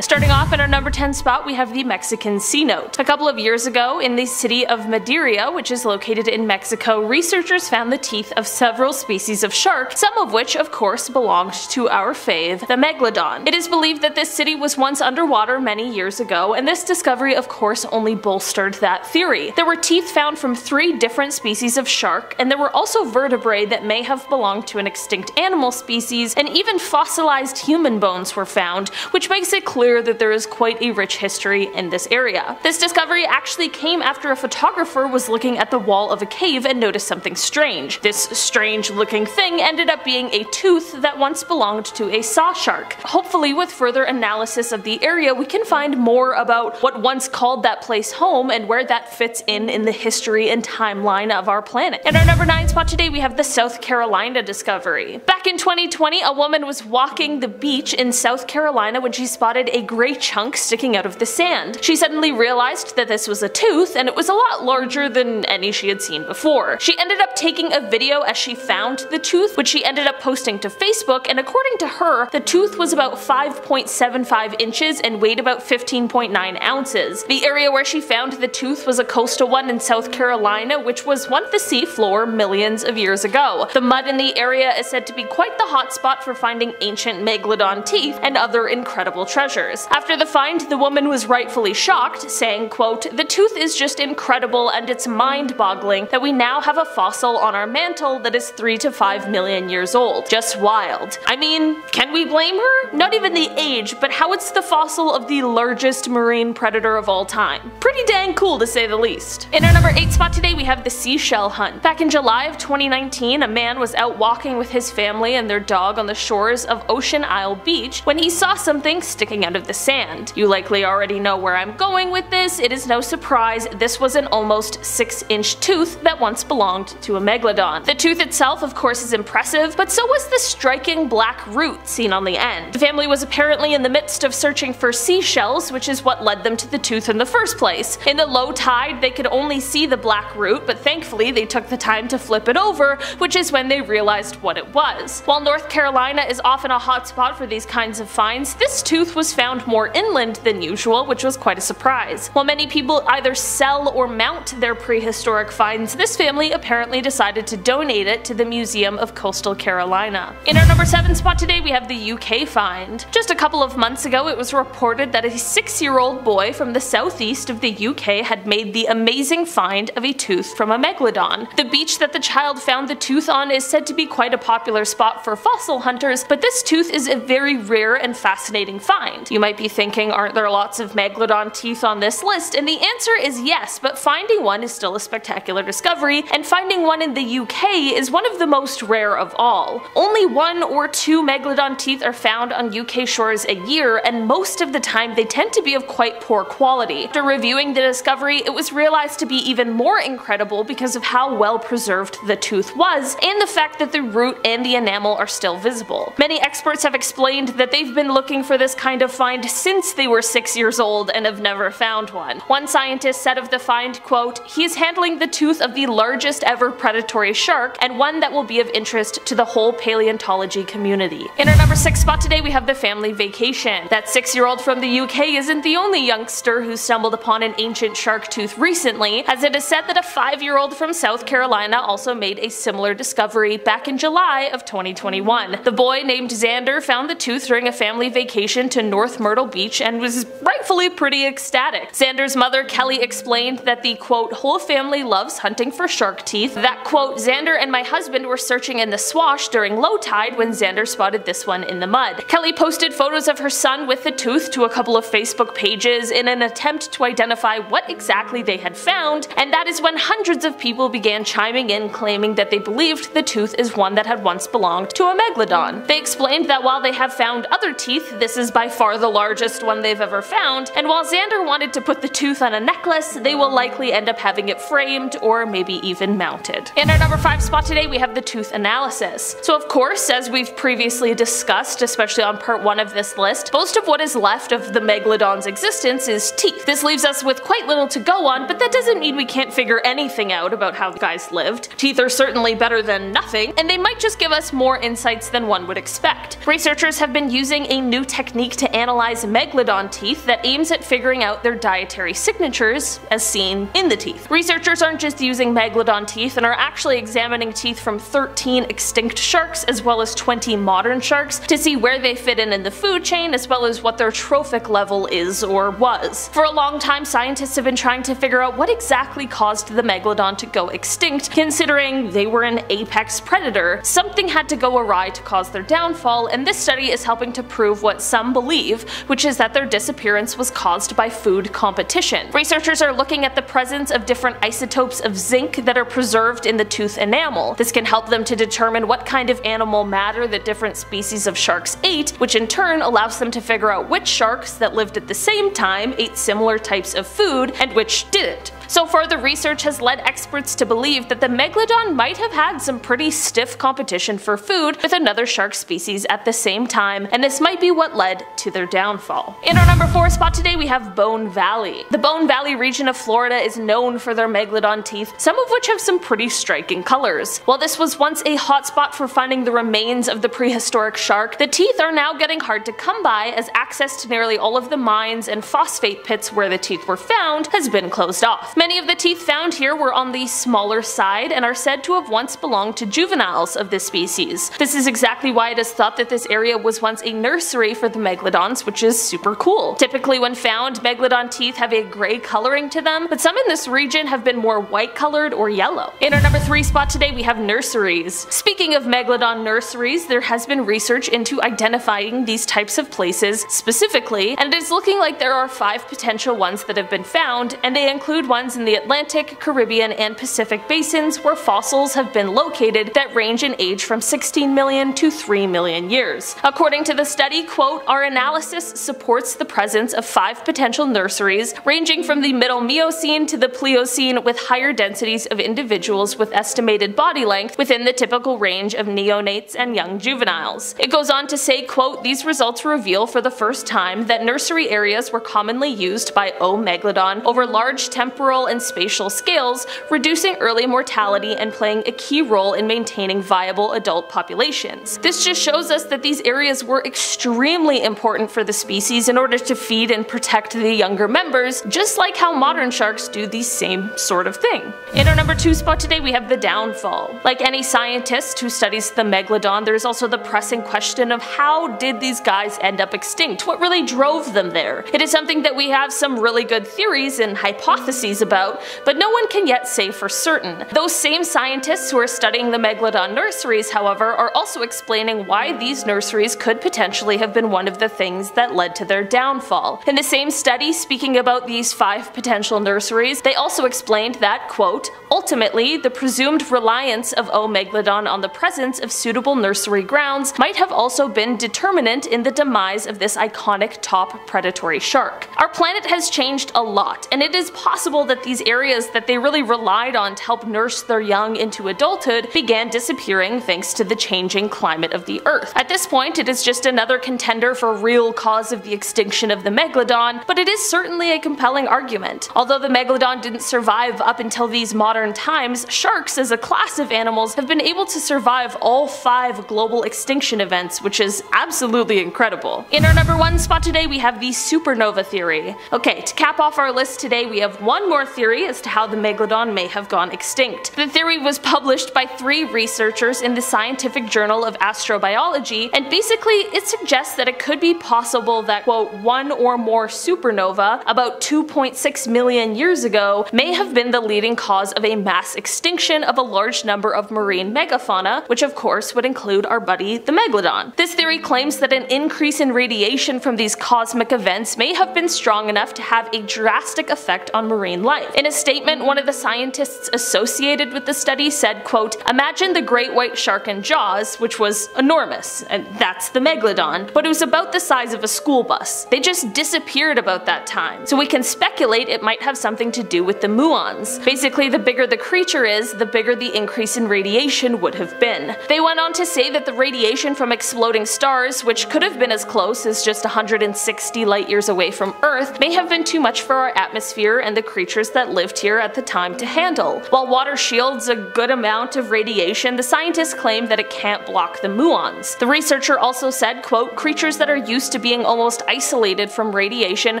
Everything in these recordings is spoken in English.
Starting off at our number 10 spot, we have the Mexican cenote. A couple of years ago, in the city of Madera, which is located in Mexico, researchers found the teeth of several species of shark, some of which of course belonged to our fave, the Megalodon. It is believed that this city was once underwater many years ago, and this discovery of course only bolstered that theory. There were teeth found from 3 different species of shark, and there were also vertebrae that may have belonged to an extinct animal species, and even fossilized human bones were found, which makes it clear that there is quite a rich history in this area. This discovery actually came after a photographer was looking at the wall of a cave and noticed something strange. This strange looking thing ended up being a tooth that once belonged to a saw shark. Hopefully with further analysis of the area we can find more about what once called that place home and where that fits in the history and timeline of our planet. In our number 9 spot today we have the South Carolina discovery. Back in 2020 a woman was walking the beach in South Carolina when she spotted a gray chunk sticking out of the sand. She suddenly realized that this was a tooth, and it was a lot larger than any she had seen before. She ended up taking a video as she found the tooth, which she ended up posting to Facebook, and according to her, the tooth was about 5.75 inches and weighed about 15.9 ounces. The area where she found the tooth was a coastal one in South Carolina, which was once the sea floor millions of years ago. The mud in the area is said to be quite the hotspot for finding ancient Megalodon teeth and other incredible treasures. After the find, the woman was rightfully shocked, saying, quote, "The tooth is just incredible and it's mind-boggling that we now have a fossil on our mantle that is 3 to 5 million years old. Just wild." I mean, can we blame her? Not even the age, but how it's the fossil of the largest marine predator of all time. Pretty dang cool to say the least. In our number 8 spot today we have the seashell hunt. Back in July of 2019, a man was out walking with his family and their dog on the shores of Ocean Isle Beach when he saw something sticking out of the sand. You likely already know where I'm going with this. It is no surprise this was an almost 6-inch tooth that once belonged to a Megalodon. The tooth itself of course is impressive, but so was the striking black root seen on the end. The family was apparently in the midst of searching for seashells, which is what led them to the tooth in the first place. In the low tide they could only see the black root, but thankfully they took the time to flip it over, which is when they realized what it was. While North Carolina is often a hotspot for these kinds of finds, this tooth was found more inland than usual, which was quite a surprise. While many people either sell or mount their prehistoric finds, this family apparently decided to donate it to the Museum of Coastal Carolina. In our number 7 spot today we have the UK find. Just a couple of months ago it was reported that a 6-year-old boy from the southeast of the UK had made the amazing find of a tooth from a Megalodon. The beach that the child found the tooth on is said to be quite a popular spot for fossil hunters, but this tooth is a very rare and fascinating find. You might be thinking, aren't there lots of Megalodon teeth on this list? And the answer is yes, but finding one is still a spectacular discovery, and finding one in the UK is one of the most rare of all. Only 1 or 2 Megalodon teeth are found on UK shores a year, and most of the time they tend to be of quite poor quality. After reviewing the discovery, it was realized to be even more incredible because of how well preserved the tooth was, and the fact that the root and the enamel are still visible. Many experts have explained that they've been looking for this kind of find since they were 6 years old and have never found one. One scientist said of the find, quote, "He is handling the tooth of the largest ever predatory shark, and one that will be of interest to the whole paleontology community." In our number 6 spot today we have the family vacation. That 6-year-old from the UK isn't the only youngster who stumbled upon an ancient shark tooth recently, as it is said that a 5-year-old from South Carolina also made a similar discovery back in July of 2021. The boy named Xander found the tooth during a family vacation to North Myrtle Beach and was rightfully pretty ecstatic. Xander's mother Kelly explained that the quote, "whole family loves hunting for shark teeth," that quote, "Xander and my husband were searching in the swash during low tide when Xander spotted this one in the mud." Kelly posted photos of her son with the tooth to a couple of Facebook pages in an attempt to identify what exactly they had found, and that is when hundreds of people began chiming in claiming that they believed the tooth is one that had once belonged to a Megalodon. They explained that while they have found other teeth, this is by far the largest one they've ever found, and while Xander wanted to put the tooth on a necklace, they will likely end up having it framed or maybe even mounted. In our number 5 spot today we have the tooth analysis. So of course, as we've previously discussed, especially on part 1 of this list, most of what is left of the Megalodon's existence is teeth. This leaves us with quite little to go on, but that doesn't mean we can't figure anything out about how the guys lived. Teeth are certainly better than nothing, and they might just give us more insights than one would expect. Researchers have been using a new technique to analyze analyze Megalodon teeth that aims at figuring out their dietary signatures, as seen in the teeth. Researchers aren't just using Megalodon teeth and are actually examining teeth from 13 extinct sharks as well as 20 modern sharks to see where they fit in the food chain as well as what their trophic level is or was. For a long time, scientists have been trying to figure out what exactly caused the Megalodon to go extinct, considering they were an apex predator. Something had to go awry to cause their downfall, and this study is helping to prove what some believe, which is that their disappearance was caused by food competition. Researchers are looking at the presence of different isotopes of zinc that are preserved in the tooth enamel. This can help them to determine what kind of animal matter that different species of sharks ate, which in turn allows them to figure out which sharks that lived at the same time ate similar types of food and which didn't. So far, the research has led experts to believe that the Megalodon might have had some pretty stiff competition for food with another shark species at the same time, and this might be what led to their downfall. In our number 4 spot today, we have Bone Valley. The Bone Valley region of Florida is known for their Megalodon teeth, some of which have some pretty striking colors. While this was once a hotspot for finding the remains of the prehistoric shark, the teeth are now getting hard to come by as access to nearly all of the mines and phosphate pits where the teeth were found has been closed off. Many of the teeth found here were on the smaller side and are said to have once belonged to juveniles of this species. This is exactly why it is thought that this area was once a nursery for the Megalodons, which is super cool. Typically when found, Megalodon teeth have a gray coloring to them, but some in this region have been more white colored or yellow. In our number 3 spot today, we have nurseries. Speaking of Megalodon nurseries, there has been research into identifying these types of places specifically, and it is looking like there are 5 potential ones that have been found, and they include ones in the Atlantic, Caribbean, and Pacific basins where fossils have been located that range in age from 16 million to 3 million years. According to the study, quote, "Our analysis supports the presence of 5 potential nurseries ranging from the Middle Miocene to the Pliocene with higher densities of individuals with estimated body length within the typical range of neonates and young juveniles." It goes on to say, quote, "These results reveal for the first time that nursery areas were commonly used by O. megalodon over large temporal and spatial scales, reducing early mortality and playing a key role in maintaining viable adult populations. This just shows us that these areas were extremely important for the species in order to feed and protect the younger members, just like how modern sharks do the same sort of thing. In our number 2 spot today, we have the downfall. Like any scientist who studies the Megalodon, there is also the pressing question of how did these guys end up extinct? What really drove them there? It is something that we have some really good theories and hypotheses about, but no one can yet say for certain. Those same scientists who are studying the Megalodon nurseries, however, are also explaining why these nurseries could potentially have been one of the things that led to their downfall. In the same study, speaking about these 5 potential nurseries, they also explained that, quote, "Ultimately, the presumed reliance of O. megalodon on the presence of suitable nursery grounds might have also been determinant in the demise of this iconic top predatory shark. Our planet has changed a lot, and it is possible that these areas that they really relied on to help nurse their young into adulthood began disappearing thanks to the changing climate of the Earth. At this point, it is just another contender for real cause of the extinction of the Megalodon, but it is certainly a compelling argument. Although the Megalodon didn't survive up until these modern times, sharks as a class of animals have been able to survive all 5 global extinction events, which is absolutely incredible. In our number 1 spot today, we have the supernova theory. Okay, to cap off our list today, we have one more theory as to how the Megalodon may have gone extinct. The theory was published by 3 researchers in the Scientific Journal of Astrobiology, and basically it suggests that it could be possible that, quote, one or more supernova about 2.6 million years ago may have been the leading cause of a mass extinction of a large number of marine megafauna, which of course would include our buddy the Megalodon. This theory claims that an increase in radiation from these cosmic events may have been strong enough to have a drastic effect on marine life. In a statement, one of the scientists associated with the study said, quote, "Imagine the great white shark in Jaws, which was enormous, and that's the Megalodon, but it was about the size of a school bus. They just disappeared about that time, so we can speculate it might have something to do with the muons. Basically, the bigger the creature is, the bigger the increase in radiation would have been." They went on to say that the radiation from exploding stars, which could have been as close as just 160 light years away from Earth, may have been too much for our atmosphere and the creatures creatures that lived here at the time to handle. While water shields a good amount of radiation, the scientists claim that it can't block the muons. The researcher also said, quote, creatures that are used to being almost isolated from radiation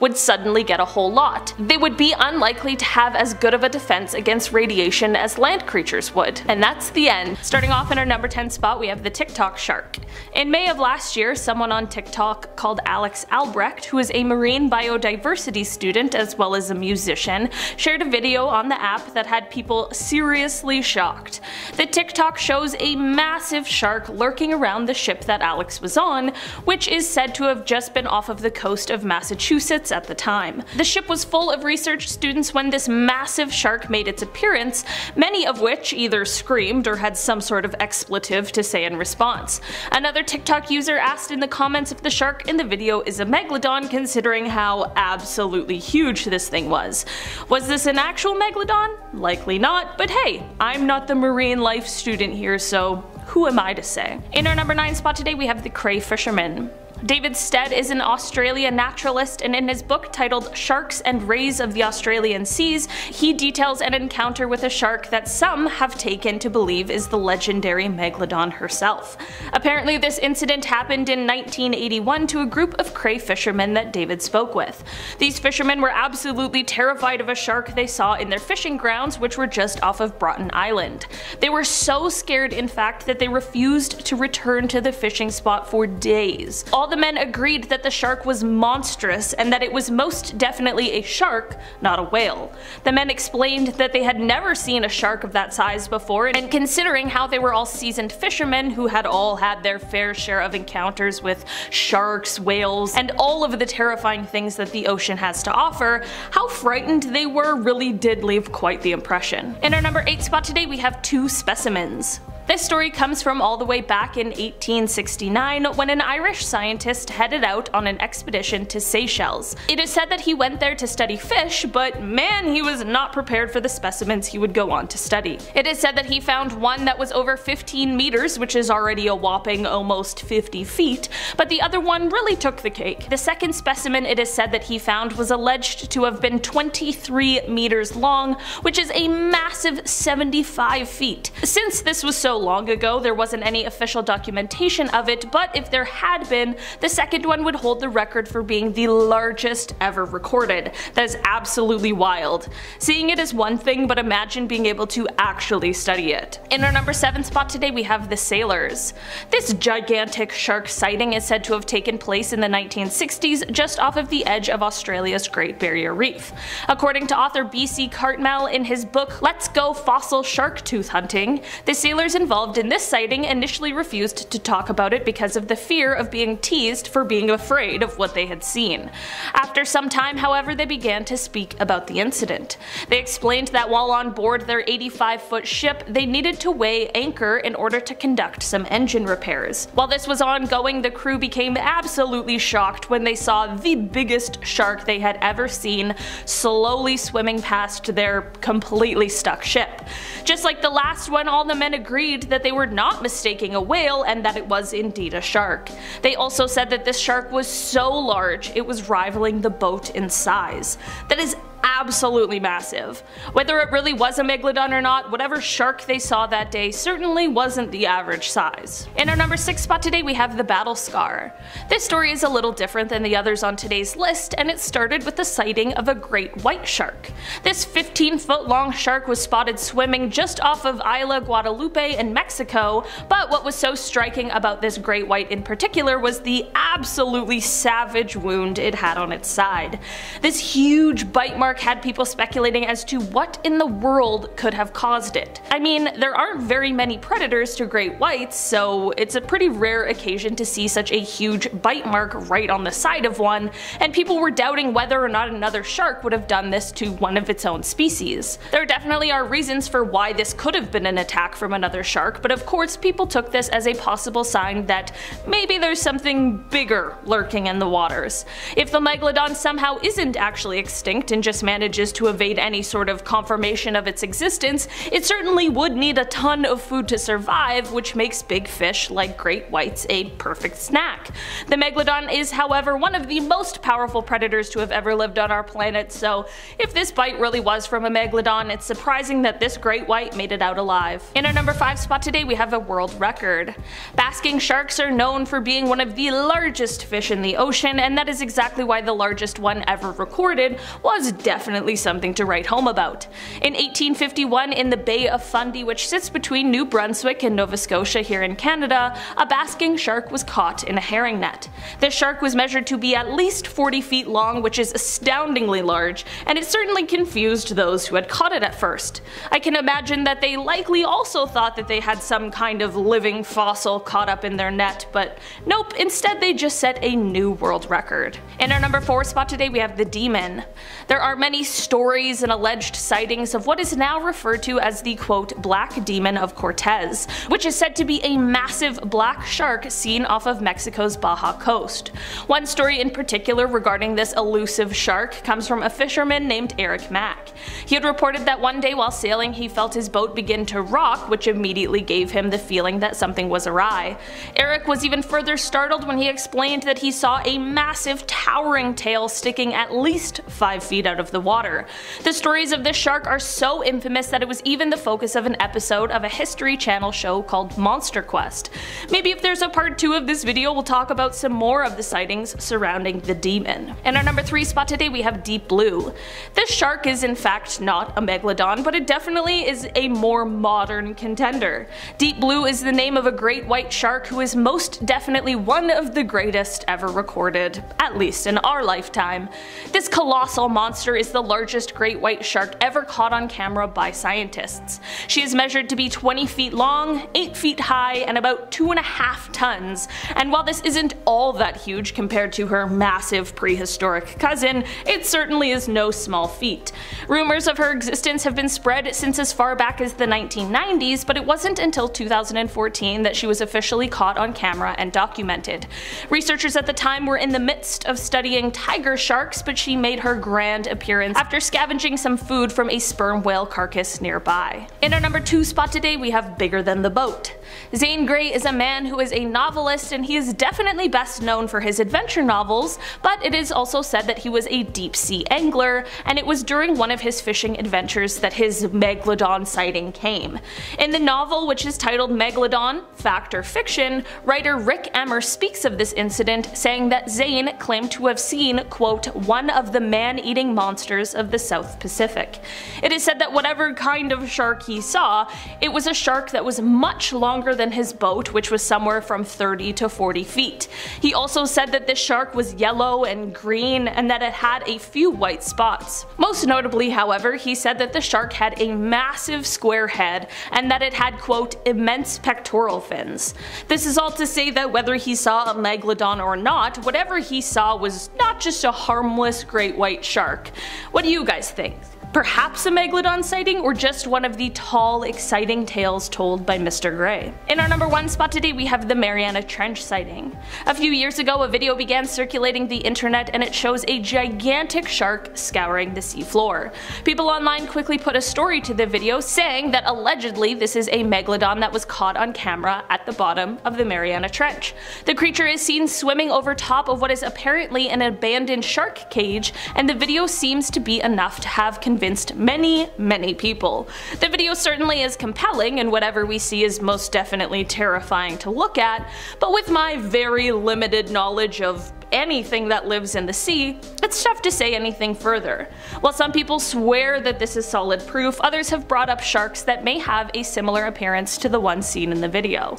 would suddenly get a whole lot. They would be unlikely to have as good of a defense against radiation as land creatures would. And that's the end. Starting off in our number 10 spot, we have the TikTok shark. In May of last year, someone on TikTok called Alex Albrecht, who is a marine biodiversity student as well as a musician, shared a video on the app that had people seriously shocked. The TikTok shows a massive shark lurking around the ship that Alex was on, which is said to have just been off of the coast of Massachusetts at the time. The ship was full of research students when this massive shark made its appearance, many of which either screamed or had some sort of expletive to say in response. Another TikTok user asked in the comments if the shark in the video is a Megalodon, considering how absolutely huge this thing was. Was this an actual Megalodon? Likely not, but hey, I'm not the marine life student here, so who am I to say? In our number 9 spot today, we have the cray fisherman. David Stead is an Australian naturalist, and in his book titled Sharks and Rays of the Australian Seas, he details an encounter with a shark that some have taken to believe is the legendary Megalodon herself. Apparently this incident happened in 1981 to a group of cray fishermen that David spoke with. These fishermen were absolutely terrified of a shark they saw in their fishing grounds, which were just off of Broughton Island. They were so scared, in fact, that they refused to return to the fishing spot for days. All the men agreed that the shark was monstrous and that it was most definitely a shark, not a whale. The men explained that they had never seen a shark of that size before, and considering how they were all seasoned fishermen who had all had their fair share of encounters with sharks, whales, and all of the terrifying things that the ocean has to offer, how frightened they were really did leave quite the impression. In our number 8 spot today, we have 2 specimens. This story comes from all the way back in 1869 when an Irish scientist headed out on an expedition to Seychelles. It is said that he went there to study fish, but man, he was not prepared for the specimens he would go on to study. It is said that he found one that was over 15 meters, which is already a whopping almost 50 feet, but the other one really took the cake. The second specimen it is said that he found was alleged to have been 23 meters long, which is a massive 75 feet. Since this was so long ago, there wasn't any official documentation of it, but if there had been, the second one would hold the record for being the largest ever recorded. That is absolutely wild. Seeing it is one thing, but imagine being able to actually study it. In our number 7 spot today, we have the sailors. This gigantic shark sighting is said to have taken place in the 1960s just off of the edge of Australia's Great Barrier Reef. According to author B.C. Cartmel in his book Let's Go Fossil Shark Tooth Hunting, the sailors involved in this sighting initially refused to talk about it because of the fear of being teased for being afraid of what they had seen. After some time, however, they began to speak about the incident. They explained that while on board their 85-foot ship, they needed to weigh anchor in order to conduct some engine repairs. While this was ongoing, the crew became absolutely shocked when they saw the biggest shark they had ever seen slowly swimming past their completely stuck ship. Just like the last one, all the men agreed that they were not mistaking a whale and that it was indeed a shark. They also said that this shark was so large it was rivaling the boat in size. That is absolutely massive. Whether it really was a Megalodon or not, whatever shark they saw that day certainly wasn't the average size. In our number 6 spot today, we have the battle scar. This story is a little different than the others on today's list, and it started with the sighting of a great white shark. This 15-foot long shark was spotted swimming just off of Isla Guadalupe in Mexico, but what was so striking about this great white in particular was the absolutely savage wound it had on its side. This huge bite mark had people speculating as to what in the world could have caused it. I mean, there aren't very many predators to great whites, so it's a pretty rare occasion to see such a huge bite mark right on the side of one, and people were doubting whether or not another shark would have done this to one of its own species. There definitely are reasons for why this could have been an attack from another shark, but of course people took this as a possible sign that maybe there's something bigger lurking in the waters. If the Megalodon somehow isn't actually extinct and just manages to evade any sort of confirmation of its existence, it certainly would need a ton of food to survive, which makes big fish like great whites a perfect snack. The Megalodon is, however, one of the most powerful predators to have ever lived on our planet, so if this bite really was from a Megalodon, it's surprising that this great white made it out alive. In our number 5 spot today, we have a world record. Basking sharks are known for being one of the largest fish in the ocean, and that is exactly why the largest one ever recorded was definitely something to write home about. In 1851, in the Bay of Fundy, which sits between New Brunswick and Nova Scotia here in Canada, a basking shark was caught in a herring net. This shark was measured to be at least 40 feet long, which is astoundingly large, and it certainly confused those who had caught it at first. I can imagine that they likely also thought that they had some kind of living fossil caught up in their net, but nope, instead they just set a new world record. In our number 4 spot today, we have the demon. There are many stories and alleged sightings of what is now referred to as the quote black demon of Cortez, which is said to be a massive black shark seen off of Mexico's Baja coast. One story in particular regarding this elusive shark comes from a fisherman named Eric Mack. He had reported that one day while sailing he felt his boat begin to rock, which immediately gave him the feeling that something was awry. Eric was even further startled when he explained that he saw a massive towering tail sticking at least 5 feet out of the water. The stories of this shark are so infamous that it was even the focus of an episode of a History Channel show called Monster Quest. Maybe if there's a part 2 of this video, we'll talk about some more of the sightings surrounding the demon. In our number 3 spot today, we have Deep Blue. This shark is in fact not a Megalodon, but it definitely is a more modern contender. Deep Blue is the name of a great white shark who is most definitely one of the greatest ever recorded, at least in our lifetime. This colossal monster is the largest great white shark ever caught on camera by scientists. She is measured to be 20 feet long, 8 feet high, and about 2.5 tons, and while this isn't all that huge compared to her massive prehistoric cousin, it certainly is no small feat. Rumors of her existence have been spread since as far back as the 1990s, but it wasn't until 2014 that she was officially caught on camera and documented. Researchers at the time were in the midst of studying tiger sharks, but she made her grand appearance after scavenging some food from a sperm whale carcass nearby. In our number 2 spot today, we have Bigger Than the Boat. Zane Grey is a man who is a novelist, and he is definitely best known for his adventure novels, but it is also said that he was a deep sea angler, and it was during one of his fishing adventures that his Megalodon sighting came. In the novel, which is titled Megalodon, Fact or Fiction, writer Rick Emmer speaks of this incident, saying that Zane claimed to have seen, quote, one of the man-eating monsters of the South Pacific. It is said that whatever kind of shark he saw, it was a shark that was much longer than his boat, which was somewhere from 30 to 40 feet. He also said that this shark was yellow and green, and that it had a few white spots. Most notably, however, he said that the shark had a massive square head, and that it had, quote, immense pectoral fins. This is all to say that whether he saw a Megalodon or not, whatever he saw was not just a harmless great white shark. What do you guys think? Perhaps a Megalodon sighting, or just one of the tall, exciting tales told by Mr. Grey? In our number 1 spot today, we have the Mariana Trench sighting. A few years ago, a video began circulating the internet, and it shows a gigantic shark scouring the seafloor. People online quickly put a story to the video saying that allegedly this is a Megalodon that was caught on camera at the bottom of the Mariana Trench. The creature is seen swimming over top of what is apparently an abandoned shark cage, and the video seems to be enough to have convinced many people. The video certainly is compelling, and whatever we see is most definitely terrifying to look at, but with my very limited knowledge of anything that lives in the sea, it's tough to say anything further. While some people swear that this is solid proof, others have brought up sharks that may have a similar appearance to the one seen in the video.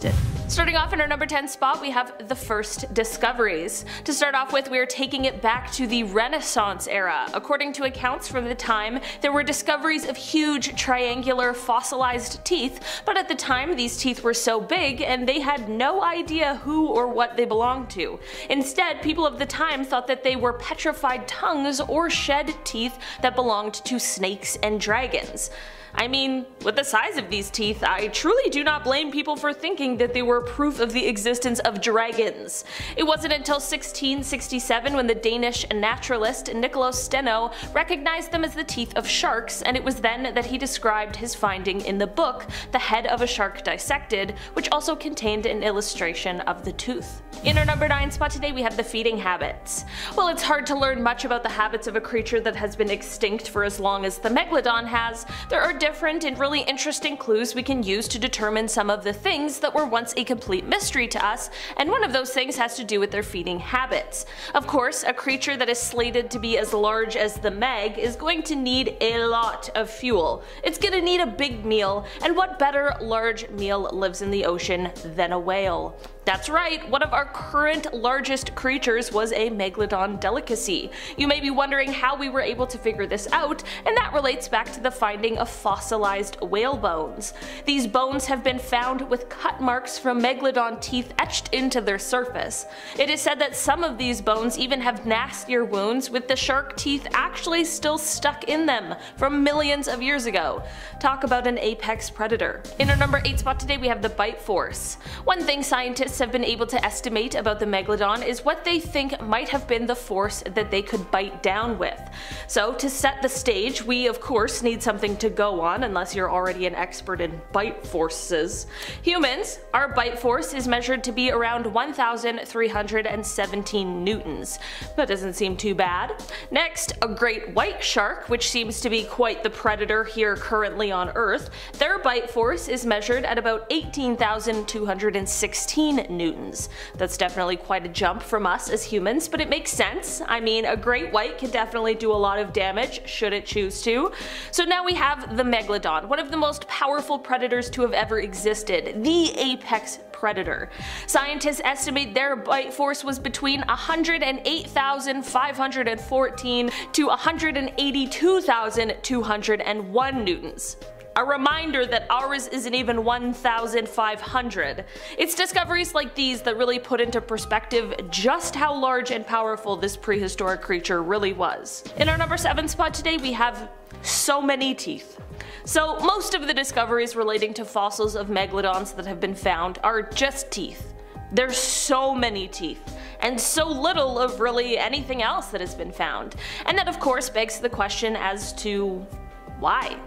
Starting off in our number 10 spot, we have the first discoveries. To start off with, we are taking it back to the Renaissance era. According to accounts from the time, there were discoveries of huge triangular fossilized teeth, but at the time these teeth were so big and they had no idea who or what they belonged to. Instead, people of the time thought that they were petrified tongues or shed teeth that belonged to snakes and dragons. I mean, with the size of these teeth, I truly do not blame people for thinking that they were proof of the existence of dragons. It wasn't until 1667 when the Danish naturalist Nicolaus Steno recognized them as the teeth of sharks, and it was then that he described his finding in the book The Head of a Shark Dissected, which also contained an illustration of the tooth. In our number 9 spot today we have the feeding habits. While it's hard to learn much about the habits of a creature that has been extinct for as long as the Megalodon has, there are different and really interesting clues we can use to determine some of the things that were once a complete mystery to us, and one of those things has to do with their feeding habits. Of course, a creature that is slated to be as large as the Meg is going to need a lot of fuel. It's gonna need a big meal, and what better large meal lives in the ocean than a whale? That's right, one of our current largest creatures was a Megalodon delicacy. You may be wondering how we were able to figure this out, and that relates back to the finding of fossilized whale bones. These bones have been found with cut marks from Megalodon teeth etched into their surface. It is said that some of these bones even have nastier wounds with the shark teeth actually still stuck in them from millions of years ago. Talk about an apex predator. In our number 8 spot today we have the bite force. One thing scientists have been able to estimate about the Megalodon is what they think might have been the force that they could bite down with. So to set the stage, we of course need something to go on unless you're already an expert in bite forces. Humans, our bite force is measured to be around 1,317 newtons. That doesn't seem too bad. Next, a great white shark, which seems to be quite the predator here currently on Earth, their bite force is measured at about 18,216 newtons. That's definitely quite a jump from us as humans, but it makes sense. I mean, a great white can definitely do a lot of damage should it choose to. So now we have the Megalodon, one of the most powerful predators to have ever existed, the apex predator. Scientists estimate their bite force was between 108,514 to 182,201 newtons. A reminder that ours isn't even 1,500. It's discoveries like these that really put into perspective just how large and powerful this prehistoric creature really was. In our number 7 spot today we have so many teeth. So most of the discoveries relating to fossils of megalodons that have been found are just teeth. There's so many teeth, and so little of really anything else that has been found. And that of course begs the question as to why?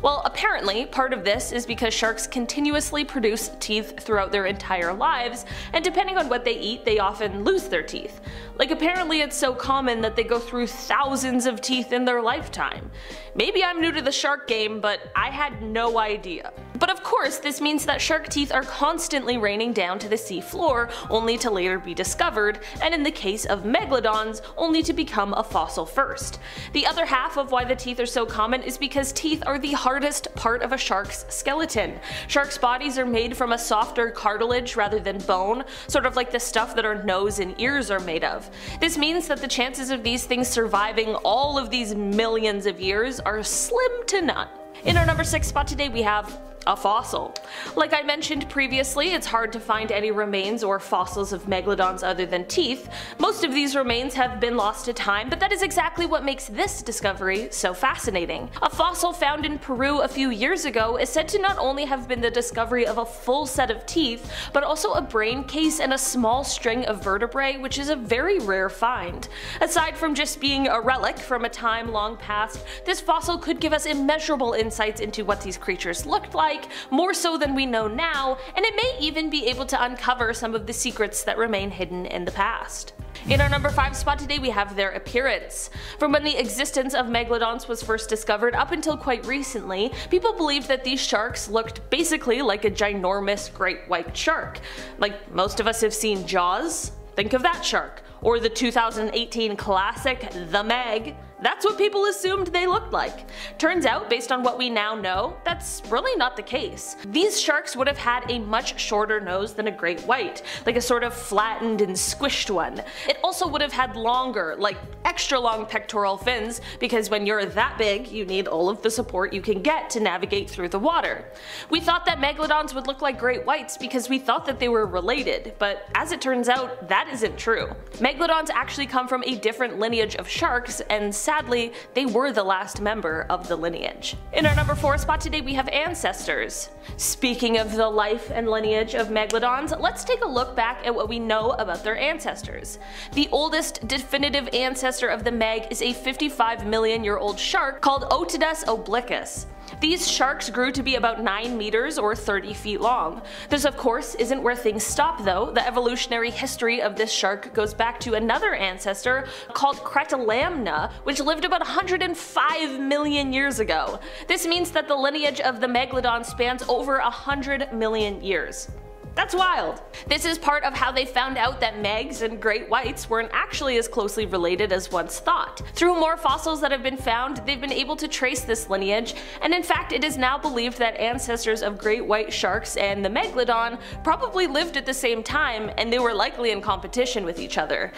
Well, apparently part of this is because sharks continuously produce teeth throughout their entire lives, and depending on what they eat they often lose their teeth. Like apparently it's so common that they go through thousands of teeth in their lifetime. Maybe I'm new to the shark game, but I had no idea. But of course this means that shark teeth are constantly raining down to the sea floor only to later be discovered, and in the case of megalodons only to become a fossil first. The other half of why the teeth are so common is because teeth are the hardest part of a shark's skeleton. Sharks' bodies are made from a softer cartilage rather than bone, sort of like the stuff that our nose and ears are made of. This means that the chances of these things surviving all of these millions of years are slim to none. In our number 6 spot today we have a fossil. Like I mentioned previously, it's hard to find any remains or fossils of megalodons other than teeth. Most of these remains have been lost to time, but that is exactly what makes this discovery so fascinating. A fossil found in Peru a few years ago is said to not only have been the discovery of a full set of teeth, but also a brain case and a small string of vertebrae, which is a very rare find. Aside from just being a relic from a time long past, this fossil could give us immeasurable insights into what these creatures looked like, more so than we know now, and it may even be able to uncover some of the secrets that remain hidden in the past. In our number 5 spot today we have their appearance. From when the existence of megalodons was first discovered up until quite recently, people believed that these sharks looked basically like a ginormous great white shark. Like most of us have seen Jaws, think of that shark. Or the 2018 classic The Meg. That's what people assumed they looked like. Turns out, based on what we now know, that's really not the case. These sharks would have had a much shorter nose than a great white, like a sort of flattened and squished one. It also would have had longer, like extra long pectoral fins, because when you're that big, you need all of the support you can get to navigate through the water. We thought that megalodons would look like great whites because we thought that they were related, but as it turns out, that isn't true. Megalodons actually come from a different lineage of sharks, and sadly, they were the last member of the lineage. In our number 4 spot today we have ancestors. Speaking of the life and lineage of Megalodons, let's take a look back at what we know about their ancestors. The oldest definitive ancestor of the Meg is a 55 million year old shark called Otodus obliquus. These sharks grew to be about 9 meters or 30 feet long. This of course isn't where things stop though. The evolutionary history of this shark goes back to another ancestor called Cretalamna, which lived about 105 million years ago. This means that the lineage of the Megalodon spans over 100 million years. That's wild! This is part of how they found out that Megs and great whites weren't actually as closely related as once thought. Through more fossils that have been found, they've been able to trace this lineage, and in fact it is now believed that ancestors of great white sharks and the Megalodon probably lived at the same time, and they were likely in competition with each other.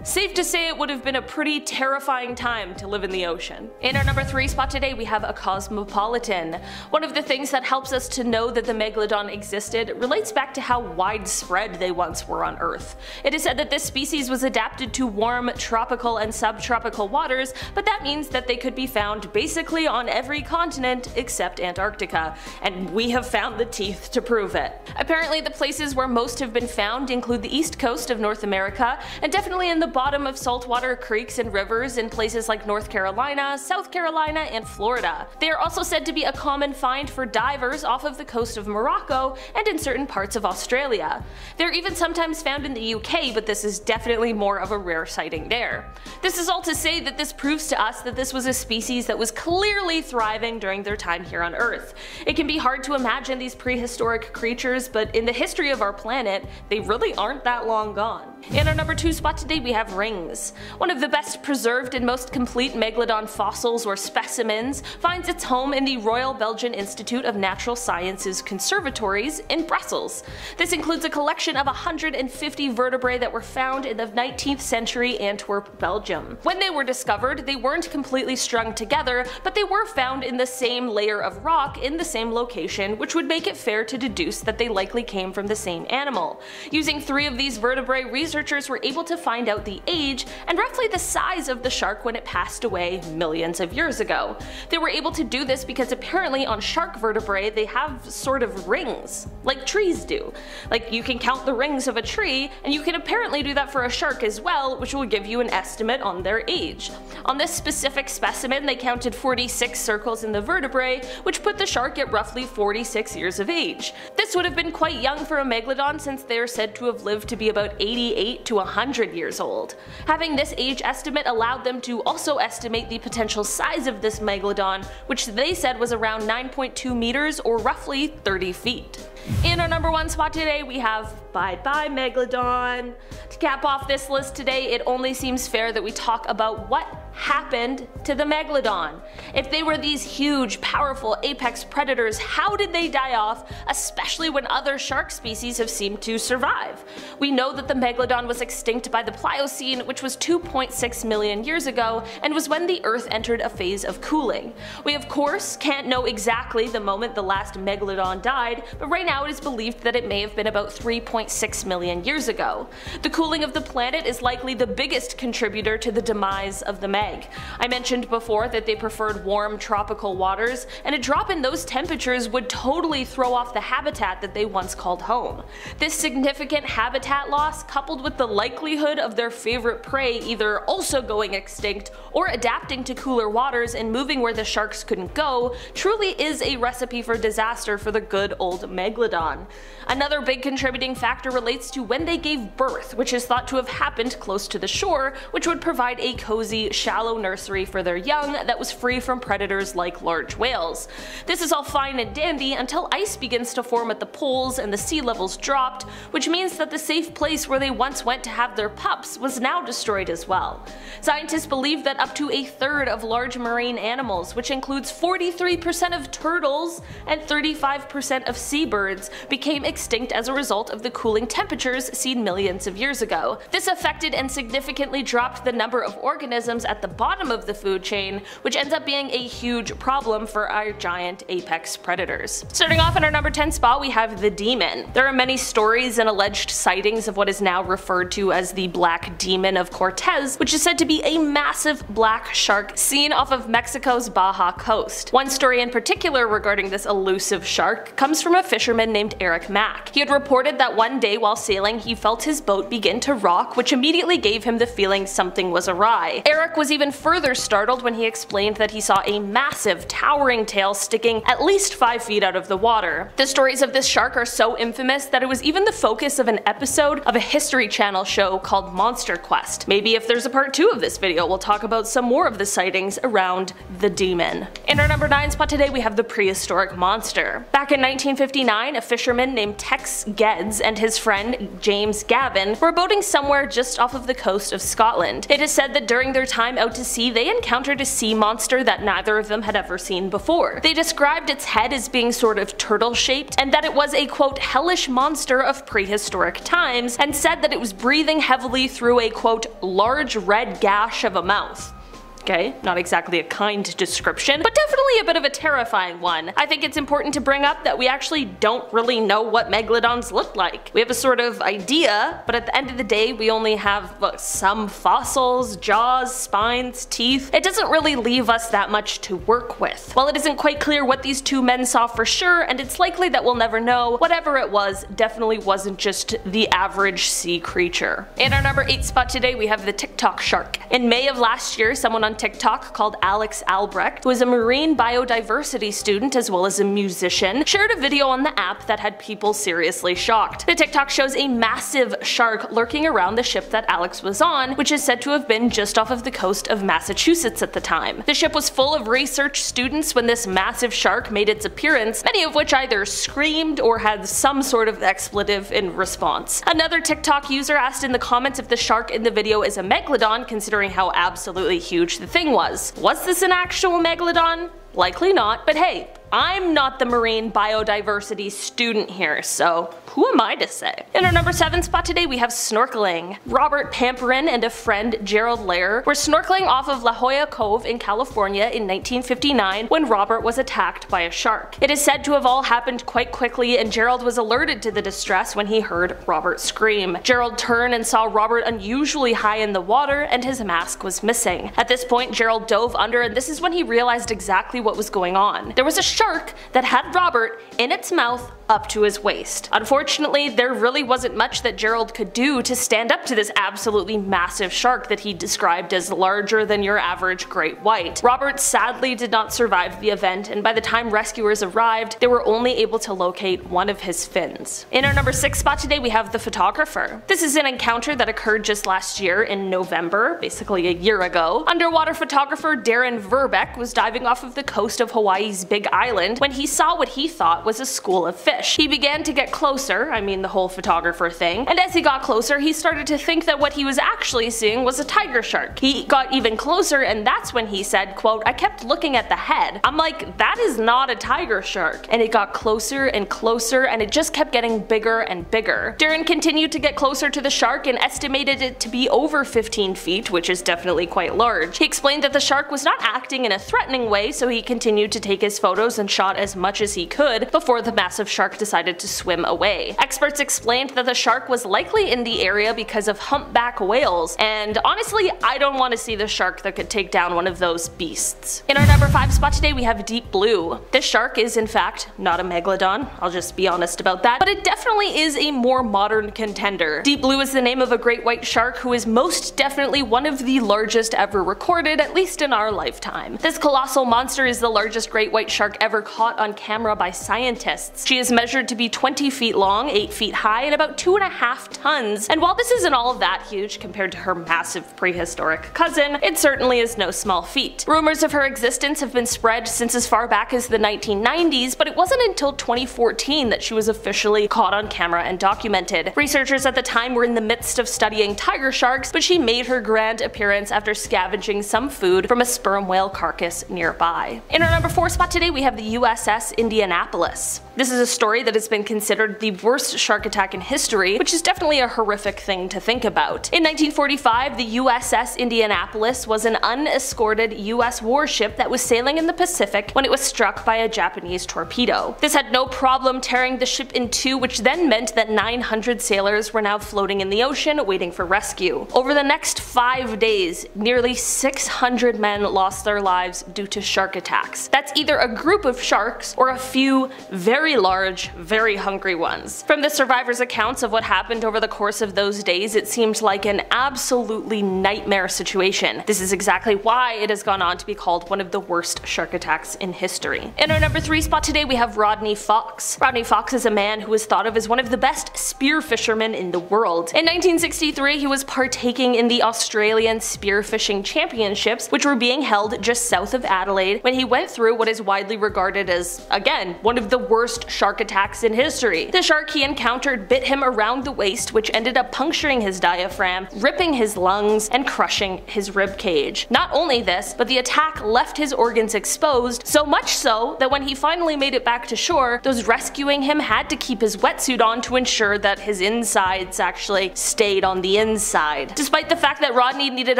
Safe to say it would have been a pretty terrifying time to live in the ocean. In our number 3 spot today we have a cosmopolitan. One of the things that helps us to know that the Megalodon existed relates back to how widespread they once were on Earth. It is said that this species was adapted to warm tropical and subtropical waters, but that means that they could be found basically on every continent except Antarctica, and we have found the teeth to prove it. Apparently the places where most have been found include the east coast of North America, and definitely in the bottom of saltwater creeks and rivers in places like North Carolina, South Carolina, and Florida. They are also said to be a common find for divers off of the coast of Morocco and in certain parts of Australia. They're even sometimes found in the UK, but this is definitely more of a rare sighting there. This is all to say that this proves to us that this was a species that was clearly thriving during their time here on Earth. It can be hard to imagine these prehistoric creatures, but in the history of our planet, they really aren't that long gone. In our number 2 spot today we have rings. One of the best preserved and most complete Megalodon fossils or specimens finds its home in the Royal Belgian Institute of Natural Sciences Conservatories in Brussels. This includes a collection of 150 vertebrae that were found in the 19th century Antwerp, Belgium. When they were discovered, they weren't completely strung together, but they were found in the same layer of rock in the same location, which would make it fair to deduce that they likely came from the same animal. Using 3 of these vertebrae, researchers were able to find out the age and roughly the size of the shark when it passed away millions of years ago. They were able to do this because apparently on shark vertebrae they have sort of rings, like trees do. Like you can count the rings of a tree, and you can apparently do that for a shark as well, which will give you an estimate on their age. On this specific specimen they counted 46 circles in the vertebrae, which put the shark at roughly 46 years of age. This would have been quite young for a Megalodon since they are said to have lived to be about 88 to 100 years old. Having this age estimate allowed them to also estimate the potential size of this Megalodon, which they said was around 9.2 meters or roughly 30 feet. In our number 1 spot today we have Bye Bye Megalodon. To cap off this list today, it only seems fair that we talk about what happened to the Megalodon. If they were these huge, powerful apex predators, how did they die off, especially when other shark species have seemed to survive? We know that the Megalodon was extinct by the Pliocene, which was 2.6 million years ago, and was when the Earth entered a phase of cooling. We of course can't know exactly the moment the last Megalodon died, but right now it is believed that it may have been about 3.6 million years ago. The cooling of the planet is likely the biggest contributor to the demise of the Meg. I mentioned before that they preferred warm tropical waters, and a drop in those temperatures would totally throw off the habitat that they once called home. This significant habitat loss, coupled with the likelihood of their favorite prey either also going extinct or adapting to cooler waters and moving where the sharks couldn't go, truly is a recipe for disaster for the good old Megalodon. Another big contributing factor relates to when they gave birth, which is thought to have happened close to the shore, which would provide a cozy, shallow nursery for their young that was free from predators like large whales. This is all fine and dandy until ice begins to form at the poles and the sea levels dropped, which means that the safe place where they once went to have their pups was now destroyed as well. Scientists believe that up to a third of large marine animals, which includes 43% of turtles and 35% of seabirds, became extinct as a result of the cooling temperatures seen millions of years ago. This affected and significantly dropped the number of organisms at the bottom of the food chain, which ends up being a huge problem for our giant apex predators. Starting off in our number 10 spot, we have the demon. There are many stories and alleged sightings of what is now referred to as the Black Demon of Cortez, which is said to be a massive black shark seen off of Mexico's Baja coast. One story in particular regarding this elusive shark comes from a fisherman named Eric Mack. He had reported that one day while sailing he felt his boat begin to rock, which immediately gave him the feeling something was awry. Eric was even further startled when he explained that he saw a massive towering tail sticking at least 5 feet out of the water. The stories of this shark are so infamous that it was even the focus of an episode of a History Channel show called Monster Quest. Maybe if there's a part 2 of this video, we'll talk about some more of the sightings around the demon. In our number 9 spot today, we have the prehistoric monster. Back in 1959, a fisherman named Tex Geddes and his friend James Gavin were boating somewhere just off of the coast of Scotland. It is said that during their time out to sea, they encountered a sea monster that neither of them had ever seen before. They described its head as being sort of turtle-shaped, and that it was a quote hellish monster of prehistoric times, and said that it was breathing heavily through a quote large red gash of a mouth. Okay, not exactly a kind description, but definitely a bit of a terrifying one. I think it's important to bring up that we actually don't really know what megalodons look like. We have a sort of idea, but at the end of the day we only have some fossils, jaws, spines, teeth. It doesn't really leave us that much to work with. While it isn't quite clear what these two men saw for sure, and it's likely that we'll never know, whatever it was definitely wasn't just the average sea creature. In our number 8 spot today, we have the TikTok shark. In May of last year, someone on TikTok called Alex Albrecht, who is a marine biodiversity student as well as a musician, shared a video on the app that had people seriously shocked. The TikTok shows a massive shark lurking around the ship that Alex was on, which is said to have been just off of the coast of Massachusetts at the time. The ship was full of research students when this massive shark made its appearance, many of which either screamed or had some sort of expletive in response. Another TikTok user asked in the comments if the shark in the video is a megalodon, considering how absolutely huge the thing was. Was this an actual megalodon? Likely not, but hey, I'm not the marine biodiversity student here, so who am I to say? In our number 7 spot today, we have snorkeling. Robert Pamperin and a friend, Gerald Lair, were snorkeling off of La Jolla Cove in California in 1959 when Robert was attacked by a shark. It is said to have all happened quite quickly, and Gerald was alerted to the distress when he heard Robert scream. Gerald turned and saw Robert unusually high in the water, and his mask was missing. At this point, Gerald dove under, and this is when he realized exactly what was going on. There was a shark that had Robert in its mouth up to his waist. Unfortunately, there really wasn't much that Gerald could do to stand up to this absolutely massive shark that he described as larger than your average great white. Robert sadly did not survive the event, and by the time rescuers arrived, they were only able to locate one of his fins. In our number 6 spot today, we have the photographer. This is an encounter that occurred just last year in November, basically a year ago. Underwater photographer Darren Verbeck was diving off of the coast of Hawaii's Big Island when he saw what he thought was a school of fish. He began to get closer, I mean the whole photographer thing, and as he got closer he started to think that what he was actually seeing was a tiger shark. He got even closer, and that's when he said, quote, "I kept looking at the head. I'm like, that is not a tiger shark." And it got closer and closer, and it just kept getting bigger and bigger. Darren continued to get closer to the shark and estimated it to be over 15 feet, which is definitely quite large. He explained that the shark was not acting in a threatening way, so he continued to take his photos and shot as much as he could before the massive shark decided to swim away. Experts explained that the shark was likely in the area because of humpback whales, and honestly, I don't want to see the shark that could take down one of those beasts. In our number 5 spot today, we have deep blue. This shark is in fact not a megalodon, I'll just be honest about that, but it definitely is a more modern contender. Deep blue is the name of a great white shark who is most definitely one of the largest ever recorded, at least in our lifetime. This colossal monster is the largest great white shark ever caught on camera by scientists. She is measured to be 20 feet long, 8 feet high, and about 2.5 tons, and while this isn't all that huge compared to her massive prehistoric cousin, it certainly is no small feat. Rumors of her existence have been spread since as far back as the 1990s, but it wasn't until 2014 that she was officially caught on camera and documented. Researchers at the time were in the midst of studying tiger sharks, but she made her grand appearance after scavenging some food from a sperm whale carcass nearby. In our number 4 spot today, we have have the USS Indianapolis. This is a story that has been considered the worst shark attack in history, which is definitely a horrific thing to think about. In 1945, the USS Indianapolis was an unescorted US warship that was sailing in the Pacific when it was struck by a Japanese torpedo. This had no problem tearing the ship in two, which then meant that 900 sailors were now floating in the ocean waiting for rescue. Over the next 5 days, nearly 600 men lost their lives due to shark attacks. That's either a group of sharks or a few very large, very hungry ones. From the survivors' accounts of what happened over the course of those days, it seemed like an absolutely nightmare situation. This is exactly why it has gone on to be called one of the worst shark attacks in history. In our number 3 spot today, we have Rodney Fox. Rodney Fox is a man who is thought of as one of the best spear fishermen in the world. In 1963, he was partaking in the Australian Spearfishing Championships, which were being held just south of Adelaide, when he went through what is widely regarded as, again, one of the worst shark attacks in history. The shark he encountered bit him around the waist, which ended up puncturing his diaphragm, ripping his lungs, and crushing his rib cage. Not only this, but the attack left his organs exposed, so much so that when he finally made it back to shore, those rescuing him had to keep his wetsuit on to ensure that his insides actually stayed on the inside. Despite the fact that Rodney needed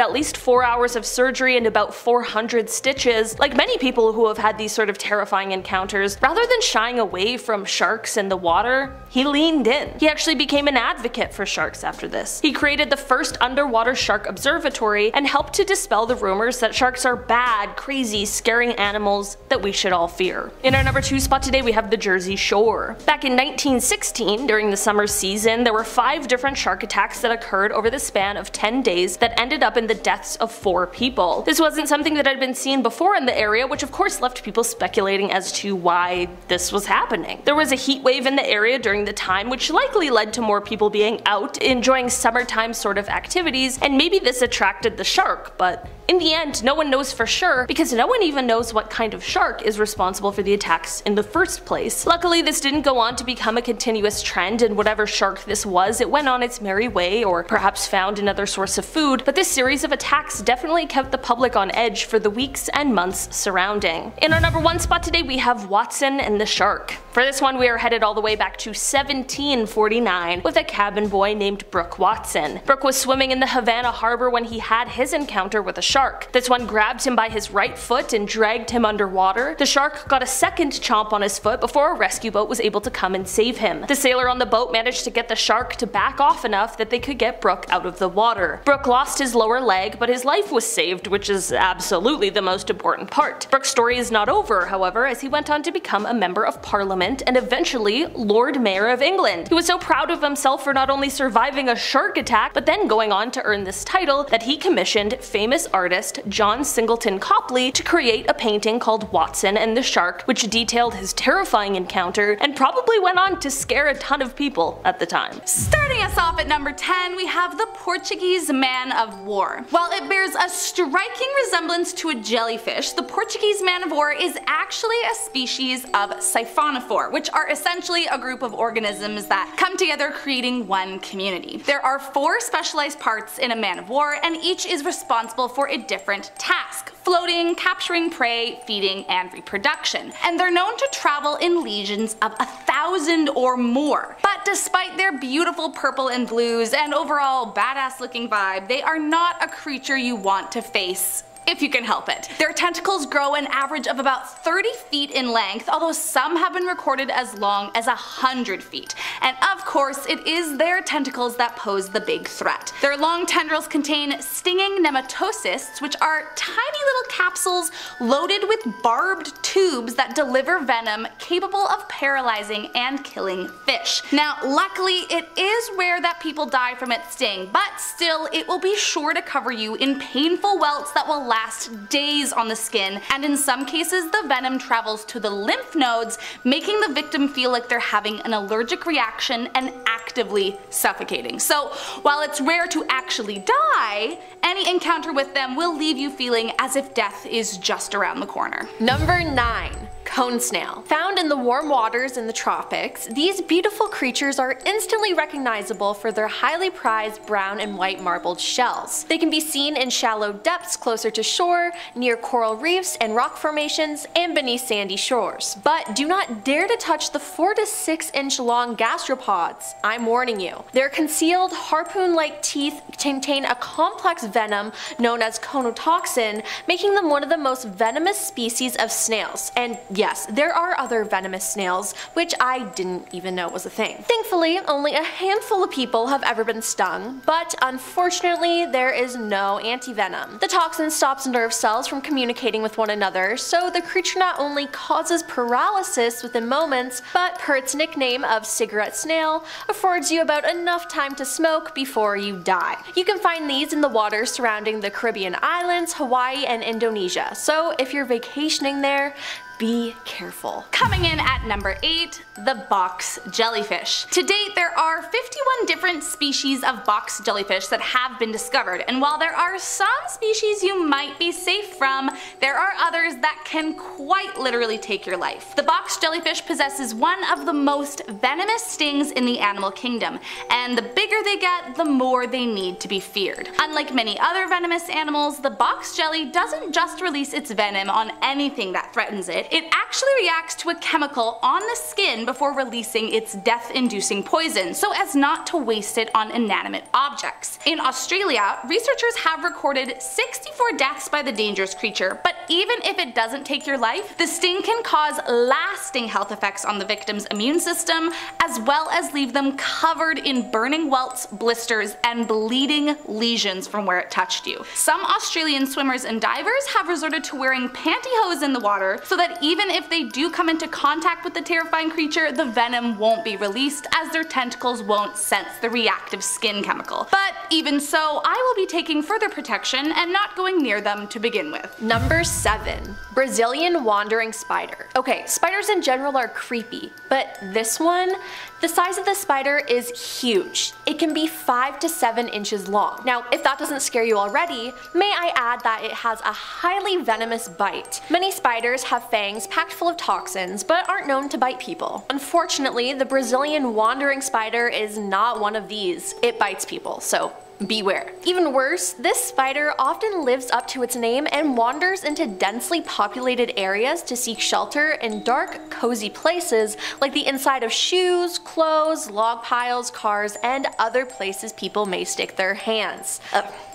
at least 4 hours of surgery and about 400 stitches, like many people who have had these sort of terrifying encounters, rather than shying away from sharks in the water, he leaned in. He actually became an advocate for sharks after this. He created the first underwater shark observatory and helped to dispel the rumors that sharks are bad, crazy, scary animals that we should all fear. In our number 2 spot today, we have the Jersey Shore. Back in 1916, during the summer season, there were 5 different shark attacks that occurred over the span of 10 days that ended up in the deaths of 4 people. This wasn't something that had been seen before in the area, which of course left people speculating as to why this was happening. There was a heat wave in the area during the time, which likely led to more people being out, enjoying summertime sort of activities, and maybe this attracted the shark, but in the end, no one knows for sure, because no one even knows what kind of shark is responsible for the attacks in the first place. Luckily, this didn't go on to become a continuous trend, and whatever shark this was, it went on its merry way, or perhaps found another source of food, but this series of attacks definitely kept the public on edge for the weeks and months surrounding. In our number 1 spot today, we have Watson and the shark. For this one, we are headed all the way back to 1749 with a cabin boy named Brooke Watson. Brooke was swimming in the Havana harbor when he had his encounter with a shark. This one grabbed him by his right foot and dragged him underwater. The shark got a second chomp on his foot before a rescue boat was able to come and save him. The sailor on the boat managed to get the shark to back off enough that they could get Brooke out of the water. Brooke lost his lower leg, but his life was saved, which is absolutely the most important part. Brooke's story is not over, however, as he went on to become a member of Parliament and eventually Lord Mayor of England. He was so proud of himself for not only surviving a shark attack, but then going on to earn this title that he commissioned famous artist John Singleton Copley to create a painting called Watson and the Shark, which detailed his terrifying encounter and probably went on to scare a ton of people at the time. Starting us off at number 10, we have the Portuguese man of war. While it bears a striking resemblance to a jellyfish, the Portuguese man of war is actually a species of siphonophore, which are essentially a group of organisms that come together creating one community. There are 4 specialized parts in a man of war, and each is responsible for a different task: floating, capturing prey, feeding, and reproduction. And they're known to travel in legions of 1,000 or more. But despite their beautiful purple and blues and overall badass looking vibe, they are not a creature you want to face if you can help it. Their tentacles grow an average of about 30 feet in length, although some have been recorded as long as 100 feet. And of course, it is their tentacles that pose the big threat. Their long tendrils contain stinging nematocysts, which are tiny little capsules loaded with barbed tubes that deliver venom capable of paralyzing and killing fish. Now, luckily, it is rare that people die from its sting, but still, it will be sure to cover you in painful welts that will last days on the skin, and in some cases the venom travels to the lymph nodes, making the victim feel like they're having an allergic reaction and actively suffocating. So while it's rare to actually die, any encounter with them will leave you feeling as if death is just around the corner. Number 9. cone snail. Found in the warm waters in the tropics, these beautiful creatures are instantly recognizable for their highly prized brown and white marbled shells. They can be seen in shallow depths closer to shore, near coral reefs and rock formations, and beneath sandy shores. But do not dare to touch the 4 to 6 inch long gastropods. I'm warning you. Their concealed harpoon-like teeth contain a complex venom known as conotoxin, making them one of the most venomous species of snails. And yes, there are other venomous snails, which I didn't even know was a thing. Thankfully, only a handful of people have ever been stung, but unfortunately there is no antivenom. The toxin stops nerve cells from communicating with one another, so the creature not only causes paralysis within moments, but per its nickname of cigarette snail, affords you about enough time to smoke before you die. You can find these in the waters surrounding the Caribbean islands, Hawaii, and Indonesia, so if you're vacationing there, be careful. Coming in at number 8, the box jellyfish. To date, there are 51 different species of box jellyfish that have been discovered, and while there are some species you might be safe from, there are others that can quite literally take your life. The box jellyfish possesses one of the most venomous stings in the animal kingdom, and the bigger they get, the more they need to be feared. Unlike many other venomous animals, the box jelly doesn't just release its venom on anything that threatens it. It actually reacts to a chemical on the skin before releasing its death-inducing poison, so as not to waste it on inanimate objects. In Australia, researchers have recorded 64 deaths by the dangerous creature, but even if it doesn't take your life, the sting can cause lasting health effects on the victim's immune system, as well as leave them covered in burning welts, blisters, and bleeding lesions from where it touched you. Some Australian swimmers and divers have resorted to wearing pantyhose in the water so that even if they do come into contact with the terrifying creature, the venom won't be released as their tentacles won't sense the reactive skin chemical. But even so, I will be taking further protection and not going near them to begin with. Number 7. Brazilian wandering spider. Okay, spiders in general are creepy, but this one, the size of the spider is huge. It can be 5 to 7 inches long. Now, if that doesn't scare you already, may I add that it has a highly venomous bite. Many spiders have fangs packed full of toxins, but aren't known to bite people. Unfortunately, the Brazilian wandering spider is not one of these. It bites people, so beware. Even worse, this spider often lives up to its name and wanders into densely populated areas to seek shelter in dark, cozy places like the inside of shoes, clothes, log piles, cars, and other places people may stick their hands.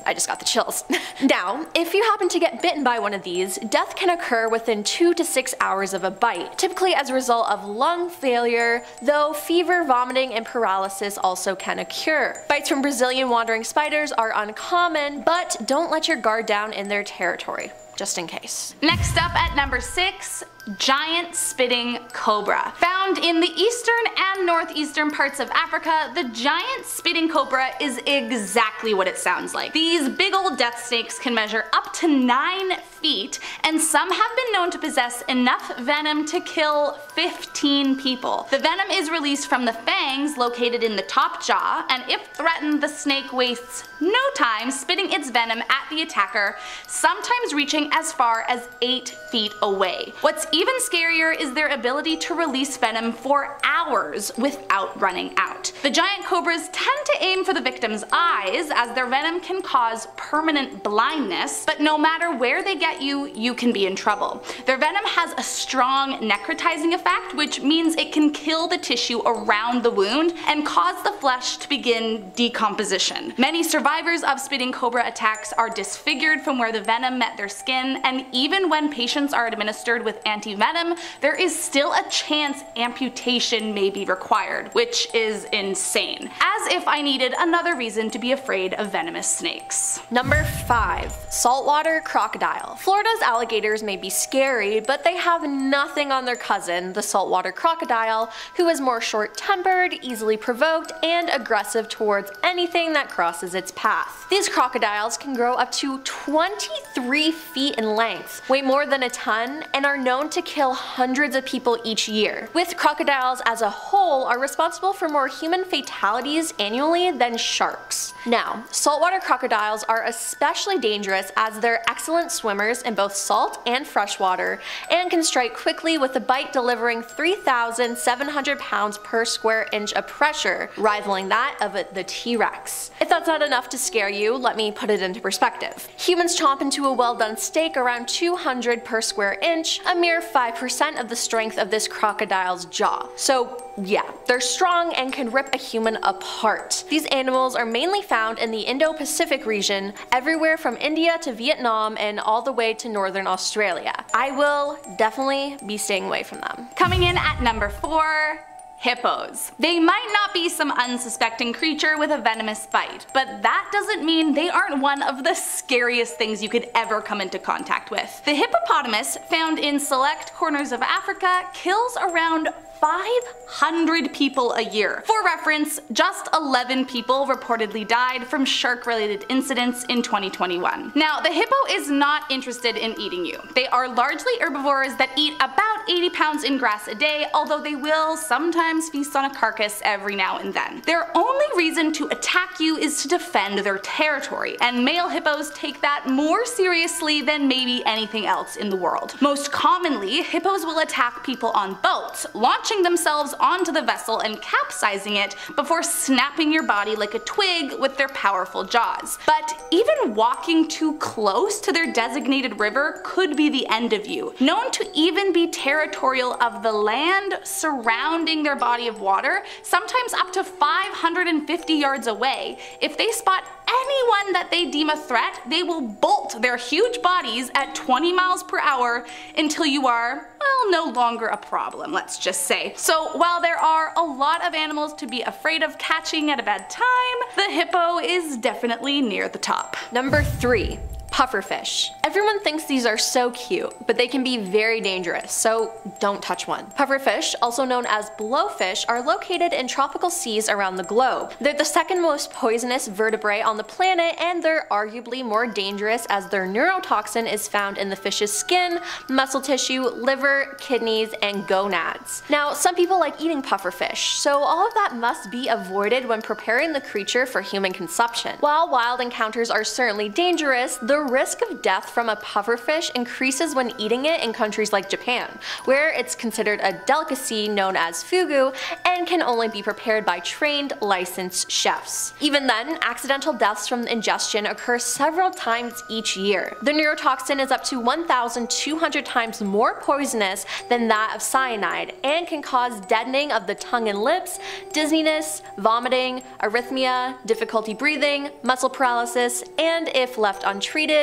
I just got the chills. Now, if you happen to get bitten by one of these, death can occur within 2 to 6 hours of a bite, typically as a result of lung failure, though fever, vomiting, and paralysis also can occur. Bites from Brazilian wandering spiders are uncommon, but don't let your guard down in their territory, just in case. Next up at number 6, giant spitting cobra. Found in the eastern and northeastern parts of Africa, the giant spitting cobra is exactly what it sounds like. These big old death snakes can measure up to 9 feet, and some have been known to possess enough venom to kill 15 people. The venom is released from the fangs located in the top jaw, and if threatened, the snake wastes no time spitting its venom at the attacker, sometimes reaching as far as 8 feet away. What's even scarier is their ability to release venom for hours without running out. The giant cobras tend to aim for the victim's eyes, as their venom can cause permanent blindness, but no matter where they get you, you can be in trouble. Their venom has a strong necrotizing effect, which means it can kill the tissue around the wound and cause the flesh to begin decomposition. Many survivors of spitting cobra attacks are disfigured from where the venom met their skin, and even when patients are administered with anti-venom, there is still a chance amputation may be required, which is insane. As if I needed another reason to be afraid of venomous snakes. Number 5. Saltwater crocodile. Florida's alligators may be scary, but they have nothing on their cousin, the saltwater crocodile, who is more short-tempered, easily provoked, and aggressive towards anything that crosses its path. These crocodiles can grow up to 23 feet in length, weigh more than a ton, and are known to kill hundreds of people each year. With crocodiles as a whole are responsible for more human fatalities annually than sharks. Now, saltwater crocodiles are especially dangerous as they're excellent swimmers swimmers in both salt and freshwater, and can strike quickly with a bite delivering 3,700 pounds per square inch of pressure, rivaling that of the T-Rex. If that's not enough to scare you, let me put it into perspective. Humans chomp into a well-done steak around 200 per square inch, a mere 5% of the strength of this crocodile's jaw. So yeah, they're strong and can rip a human apart. These animals are mainly found in the Indo-Pacific region, everywhere from India to Vietnam and all the way to northern Australia. I will definitely be staying away from them. Coming in at number 4, hippos. They might not be some unsuspecting creature with a venomous bite, but that doesn't mean they aren't one of the scariest things you could ever come into contact with. The hippopotamus, found in select corners of Africa, kills around 500 people a year. For reference, just 11 people reportedly died from shark-related incidents in 2021. Now, the hippo is not interested in eating you. They are largely herbivores that eat about 80 pounds in grass a day, although they will sometimes feast on a carcass every now and then. Their only reason to attack you is to defend their territory, and male hippos take that more seriously than maybe anything else in the world. Most commonly, hippos will attack people on boats, launching themselves onto the vessel and capsizing it before snapping your body like a twig with their powerful jaws. But even walking too close to their designated river could be the end of you. Known to even be territorial of the land surrounding their body of water, sometimes up to 550 yards away. If they spot anyone that they deem a threat, they will bolt their huge bodies at 20 miles per hour until you are, well, no longer a problem, let's just say. So while there are a lot of animals to be afraid of catching at a bad time, the hippo is definitely near the top. Number 3. Pufferfish. Everyone thinks these are so cute, but they can be very dangerous, so don't touch one. Pufferfish, also known as blowfish, are located in tropical seas around the globe. They're the second most poisonous vertebrae on the planet, and they're arguably more dangerous as their neurotoxin is found in the fish's skin, muscle tissue, liver, kidneys, and gonads. Now, some people like eating pufferfish, so all of that must be avoided when preparing the creature for human consumption. While wild encounters are certainly dangerous, the risk of death from a pufferfish increases when eating it in countries like Japan, where it's considered a delicacy known as fugu and can only be prepared by trained, licensed chefs. Even then, accidental deaths from ingestion occur several times each year. The neurotoxin is up to 1,200 times more poisonous than that of cyanide and can cause deadening of the tongue and lips, dizziness, vomiting, arrhythmia, difficulty breathing, muscle paralysis, and if left untreated,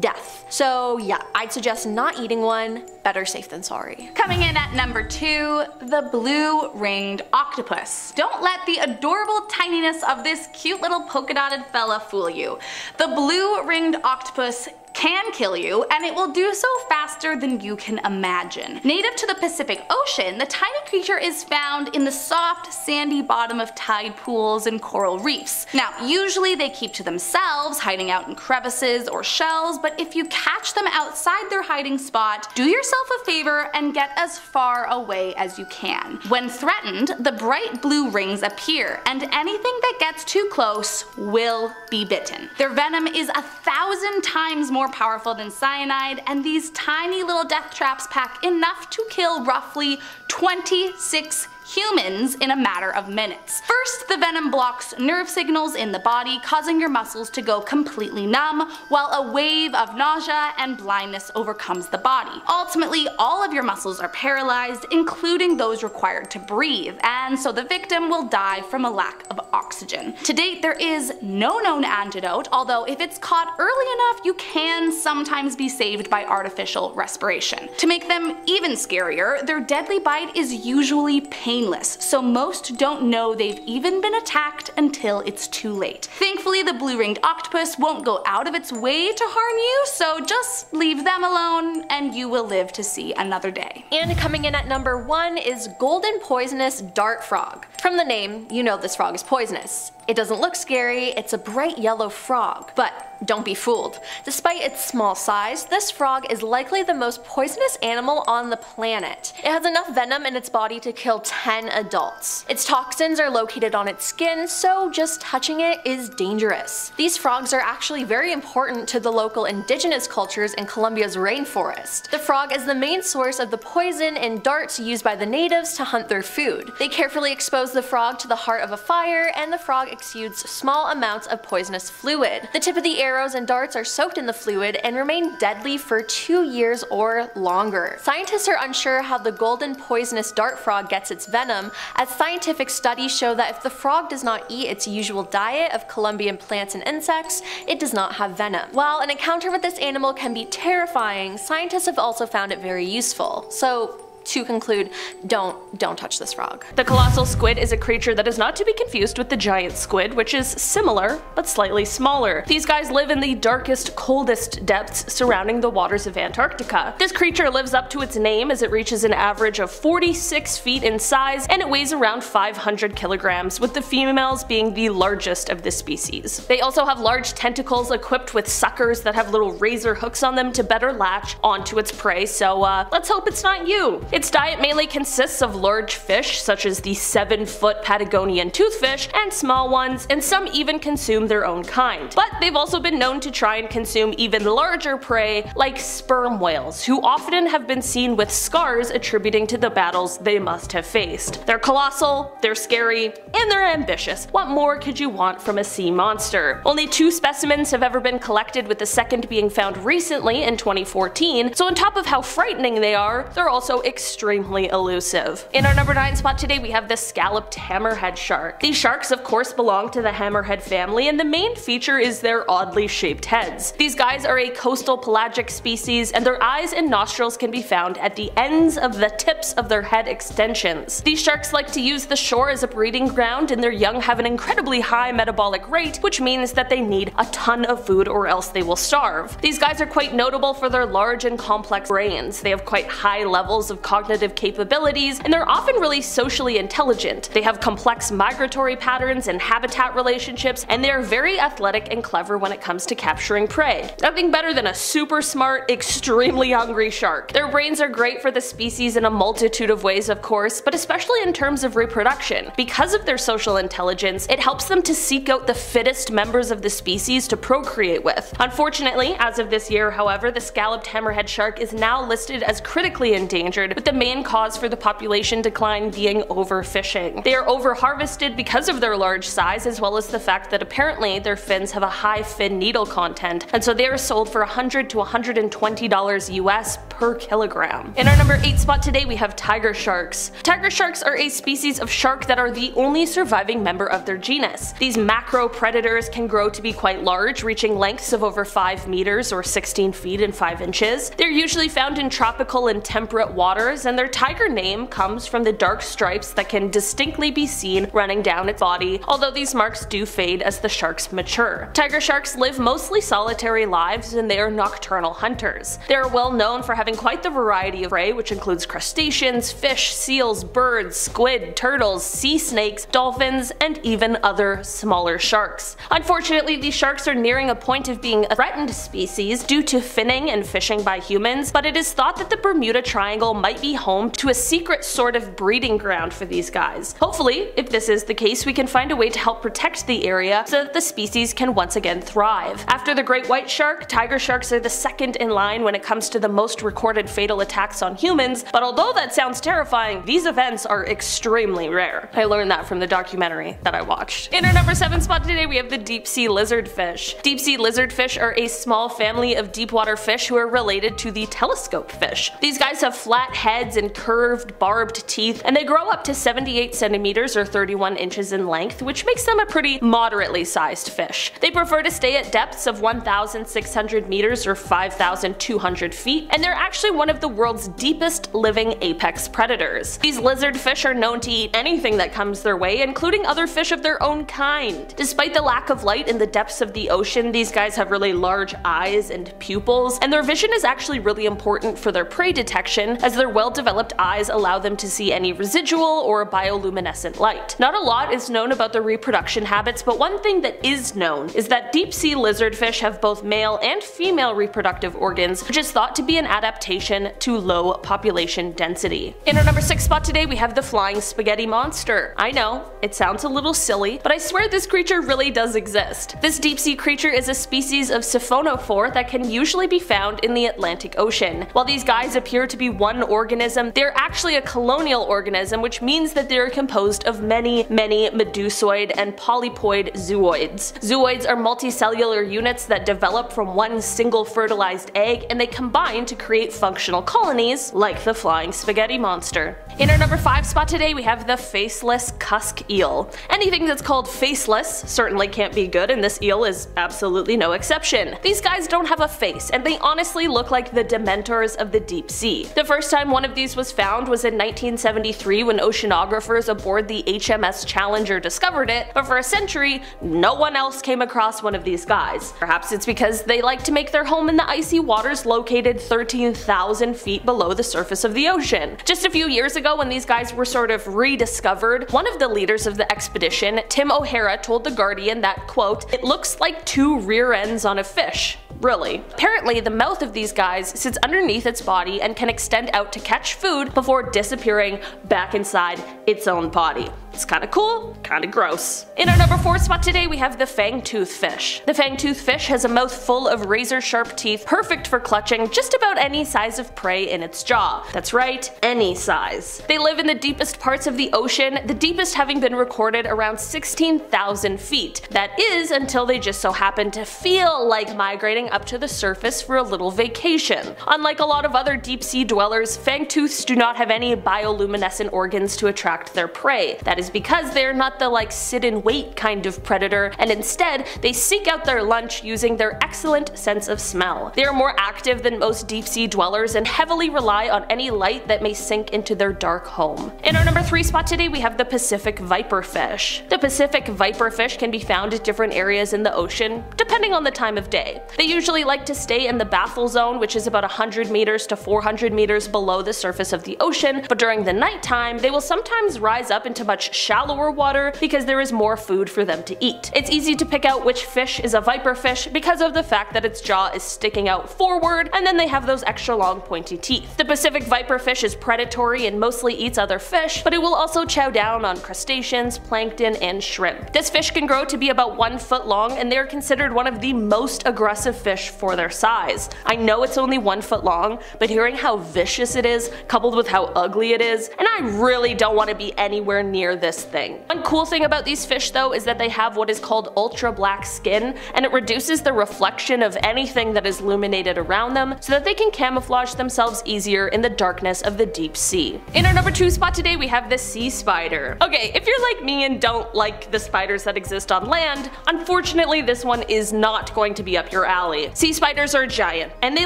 death. So yeah, I'd suggest not eating one. Better safe than sorry. Coming in at number 2, the blue-ringed octopus. Don't let the adorable tininess of this cute little polka-dotted fella fool you. The blue-ringed octopus can kill you, and it will do so faster than you can imagine. Native to the Pacific Ocean, the tiny creature is found in the soft, sandy bottom of tide pools and coral reefs. Now, usually they keep to themselves, hiding out in crevices or shells, but if you catch them outside their hiding spot, do yourself a favor and get as far away as you can. When threatened, the bright blue rings appear, and anything that gets too close will be bitten. Their venom is 1,000 times more powerful than cyanide, and these tiny little death traps pack enough to kill roughly 26 humans in a matter of minutes. First, the venom blocks nerve signals in the body, causing your muscles to go completely numb, while a wave of nausea and blindness overcomes the body. Ultimately, all of your muscles are paralyzed, including those required to breathe, and so the victim will die from a lack of oxygen. To date, there is no known antidote, although if it's caught early enough, you can sometimes be saved by artificial respiration. To make them even scarier, their deadly bite is usually painless, so most don't know they've even been attacked until it's too late. Thankfully, the blue-ringed octopus won't go out of its way to harm you, so just leave them alone and you will live to see another day. And coming in at number 1 is golden poisonous dart frog. From the name, you know this frog is poisonous. It doesn't look scary, it's a bright yellow frog. But don't be fooled. Despite its small size, this frog is likely the most poisonous animal on the planet. It has enough venom in its body to kill 10 adults. Its toxins are located on its skin, so just touching it is dangerous. These frogs are actually very important to the local indigenous cultures in Colombia's rainforest. The frog is the main source of the poison and darts used by the natives to hunt their food. They carefully expose the frog to the heart of a fire, and the frog exudes small amounts of poisonous fluid. The tip of the arrows and darts are soaked in the fluid and remain deadly for 2 years or longer. Scientists are unsure how the golden poisonous dart frog gets its venom, as scientific studies show that if the frog does not eat its usual diet of Colombian plants and insects, it does not have venom. While an encounter with this animal can be terrifying, scientists have also found it very useful. So, to conclude, don't touch this frog. The colossal squid is a creature that is not to be confused with the giant squid, which is similar, but slightly smaller. These guys live in the darkest, coldest depths surrounding the waters of Antarctica. This creature lives up to its name as it reaches an average of 46 feet in size, and it weighs around 500 kilograms, with the females being the largest of the species. They also have large tentacles equipped with suckers that have little razor hooks on them to better latch onto its prey, so let's hope it's not you. Its diet mainly consists of large fish, such as the 7-foot Patagonian toothfish, and small ones, and some even consume their own kind. But they've also been known to try and consume even larger prey, like sperm whales, who often have been seen with scars attributing to the battles they must have faced. They're colossal, they're scary, and they're ambitious. What more could you want from a sea monster? Only 2 specimens have ever been collected, with the second being found recently in 2014, so on top of how frightening they are, they're also extremely elusive. In our number 9 spot today, we have the scalloped hammerhead shark. These sharks of course belong to the hammerhead family, and the main feature is their oddly shaped heads. These guys are a coastal pelagic species, and their eyes and nostrils can be found at the ends of the tips of their head extensions. These sharks like to use the shore as a breeding ground, and their young have an incredibly high metabolic rate, which means that they need a ton of food or else they will starve. These guys are quite notable for their large and complex brains. They have quite high levels of cognitive capabilities, and they're often really socially intelligent. They have complex migratory patterns and habitat relationships, and they are very athletic and clever when it comes to capturing prey. Nothing better than a super smart, extremely hungry shark. Their brains are great for the species in a multitude of ways, of course, but especially in terms of reproduction. Because of their social intelligence, it helps them to seek out the fittest members of the species to procreate with. Unfortunately, as of this year, however, the scalloped hammerhead shark is now listed as critically endangered, with the main cause for the population decline being overfishing. They are overharvested because of their large size, as well as the fact that apparently their fins have a high fin needle content, and so they are sold for $100 to $120 US per kilogram. In our number 8 spot today, we have tiger sharks. Tiger sharks are a species of shark that are the only surviving member of their genus. These macro predators can grow to be quite large, reaching lengths of over 5 meters or 16 feet and 5 inches. They're usually found in tropical and temperate waters, and their tiger name comes from the dark stripes that can distinctly be seen running down its body, although these marks do fade as the sharks mature. Tiger sharks live mostly solitary lives, and they are nocturnal hunters. They are well known for having quite the variety of prey, which includes crustaceans, fish, seals, birds, squid, turtles, sea snakes, dolphins, and even other smaller sharks. Unfortunately, these sharks are nearing a point of being a threatened species due to finning and fishing by humans, but it is thought that the Bermuda Triangle might be home to a secret sort of breeding ground for these guys. Hopefully, if this is the case, we can find a way to help protect the area so that the species can once again thrive. After the great white shark, tiger sharks are the second in line when it comes to the most recorded fatal attacks on humans, but although that sounds terrifying, these events are extremely rare. I learned that from the documentary that I watched. In our number 7 spot today, we have the deep sea lizardfish. Deep sea lizardfish are a small family of deep water fish who are related to the telescope fish. These guys have flat heads and curved, barbed teeth, and they grow up to 78 centimeters or 31 inches in length, which makes them a pretty moderately sized fish. They prefer to stay at depths of 1,600 meters or 5,200 feet, and they're actually one of the world's deepest living apex predators. These lizardfish are known to eat anything that comes their way, including other fish of their own kind. Despite the lack of light in the depths of the ocean, these guys have really large eyes and pupils, and their vision is actually really important for their prey detection, as their well-developed eyes allow them to see any residual or bioluminescent light. Not a lot is known about their reproduction habits, but one thing that is known is that deep-sea lizardfish have both male and female reproductive organs, which is thought to be an adaptation to low population density. In our number 6 spot today, we have the flying spaghetti monster. I know, it sounds a little silly, but I swear this creature really does exist. This deep-sea creature is a species of siphonophore that can usually be found in the Atlantic Ocean. While these guys appear to be one organism, they're actually a colonial organism, which means that they're composed of many medusoid and polypoid zooids. Zooids are multicellular units that develop from one single fertilized egg, and they combine to create functional colonies like the flying spaghetti monster. In our number 5 spot today, we have the faceless cusk eel. Anything that's called faceless certainly can't be good, and this eel is absolutely no exception. These guys don't have a face, and they honestly look like the dementors of the deep sea. The first time one of these was found was in 1973 when oceanographers aboard the HMS Challenger discovered it, but for a century, no one else came across one of these guys. Perhaps it's because they like to make their home in the icy waters located 13,000 feet below the surface of the ocean. Just a few years ago, when these guys were sort of rediscovered, one of the leaders of the expedition, Tim O'Hara, told The Guardian that, quote, "It looks like 2 rear ends on a fish." Really. Apparently, the mouth of these guys sits underneath its body and can extend out to catch food before disappearing back inside its own body. It's kinda cool, kinda gross. In our number 4 spot today, we have the fangtooth fish. The fangtooth fish has a mouth full of razor-sharp teeth, perfect for clutching just about any size of prey in its jaw. That's right, any size. They live in the deepest parts of the ocean, the deepest having been recorded around 16,000 feet. That is until they just so happen to feel like migrating up to the surface for a little vacation. Unlike a lot of other deep-sea dwellers, fangtooths do not have any bioluminescent organs to attract their prey. That is because they're not the sit and wait kind of predator, and instead they seek out their lunch using their excellent sense of smell. They are more active than most deep-sea dwellers and heavily rely on any light that may sink into their dark home. In our number 3 spot today, we have the Pacific viperfish. The Pacific viperfish can be found at different areas in the ocean, depending on the time of day. They usually like to stay in the bathel zone, which is about 100 meters to 400 meters below the surface of the ocean, but during the nighttime, they will sometimes rise up into much shallower water because there is more food for them to eat. It's easy to pick out which fish is a viperfish because of the fact that its jaw is sticking out forward, and then they have those extra long pointy teeth. The Pacific viperfish is predatory and mostly eats other fish, but it will also chow down on crustaceans, plankton, and shrimp. This fish can grow to be about 1 foot long, and they are considered one of the most aggressive fish for their size. I know it's only 1 foot long, but hearing how vicious it is, coupled with how ugly it is, and I really don't want to be anywhere near this thing. One cool thing about these fish though is that they have what is called ultra black skin, and it reduces the reflection of anything that is illuminated around them so that they can camouflage themselves easier in the darkness of the deep sea. In our number 2 spot today, we have the sea spider. Okay, if you're like me and don't like the spiders that exist on land, unfortunately this one is not going to be up your alley. Sea spiders are giant, and they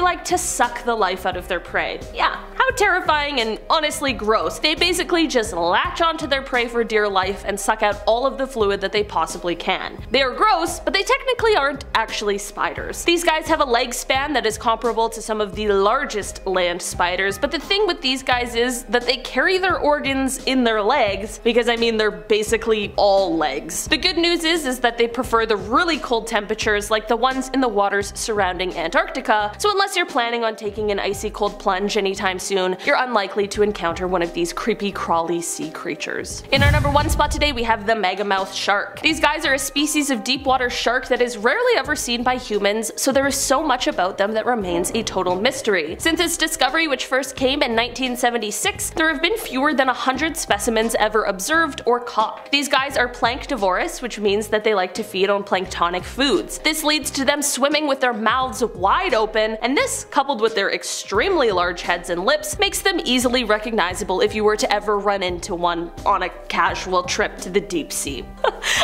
like to suck the life out of their prey. Yeah, how terrifying and honestly gross. They basically just latch onto their prey for dear life and suck out all of the fluid that they possibly can. They are gross, but they technically aren't actually spiders. These guys have a leg span that is comparable to some of the largest land spiders, but the thing with these guys is that they carry their organs in their legs, because I mean they're basically all legs. The good news is that they prefer the really cold temperatures like the ones in the waters surrounding Antarctica, so unless you're planning on taking an icy cold plunge anytime soon, you're unlikely to encounter one of these creepy crawly sea creatures. In our number 1 spot today, we have the megamouth shark. These guys are a species of deep water shark that is rarely ever seen by humans, so there is so much about them that remains a total mystery. Since its discovery, which first came in 1976, there have been fewer than 100 specimens ever observed or caught. These guys are planktivorous, which means that they like to feed on planktonic foods. This leads to them swimming with their mouths wide open, and this, coupled with their extremely large heads and lips, makes them easily recognizable if you were to ever run into one on a casual trip to the deep sea.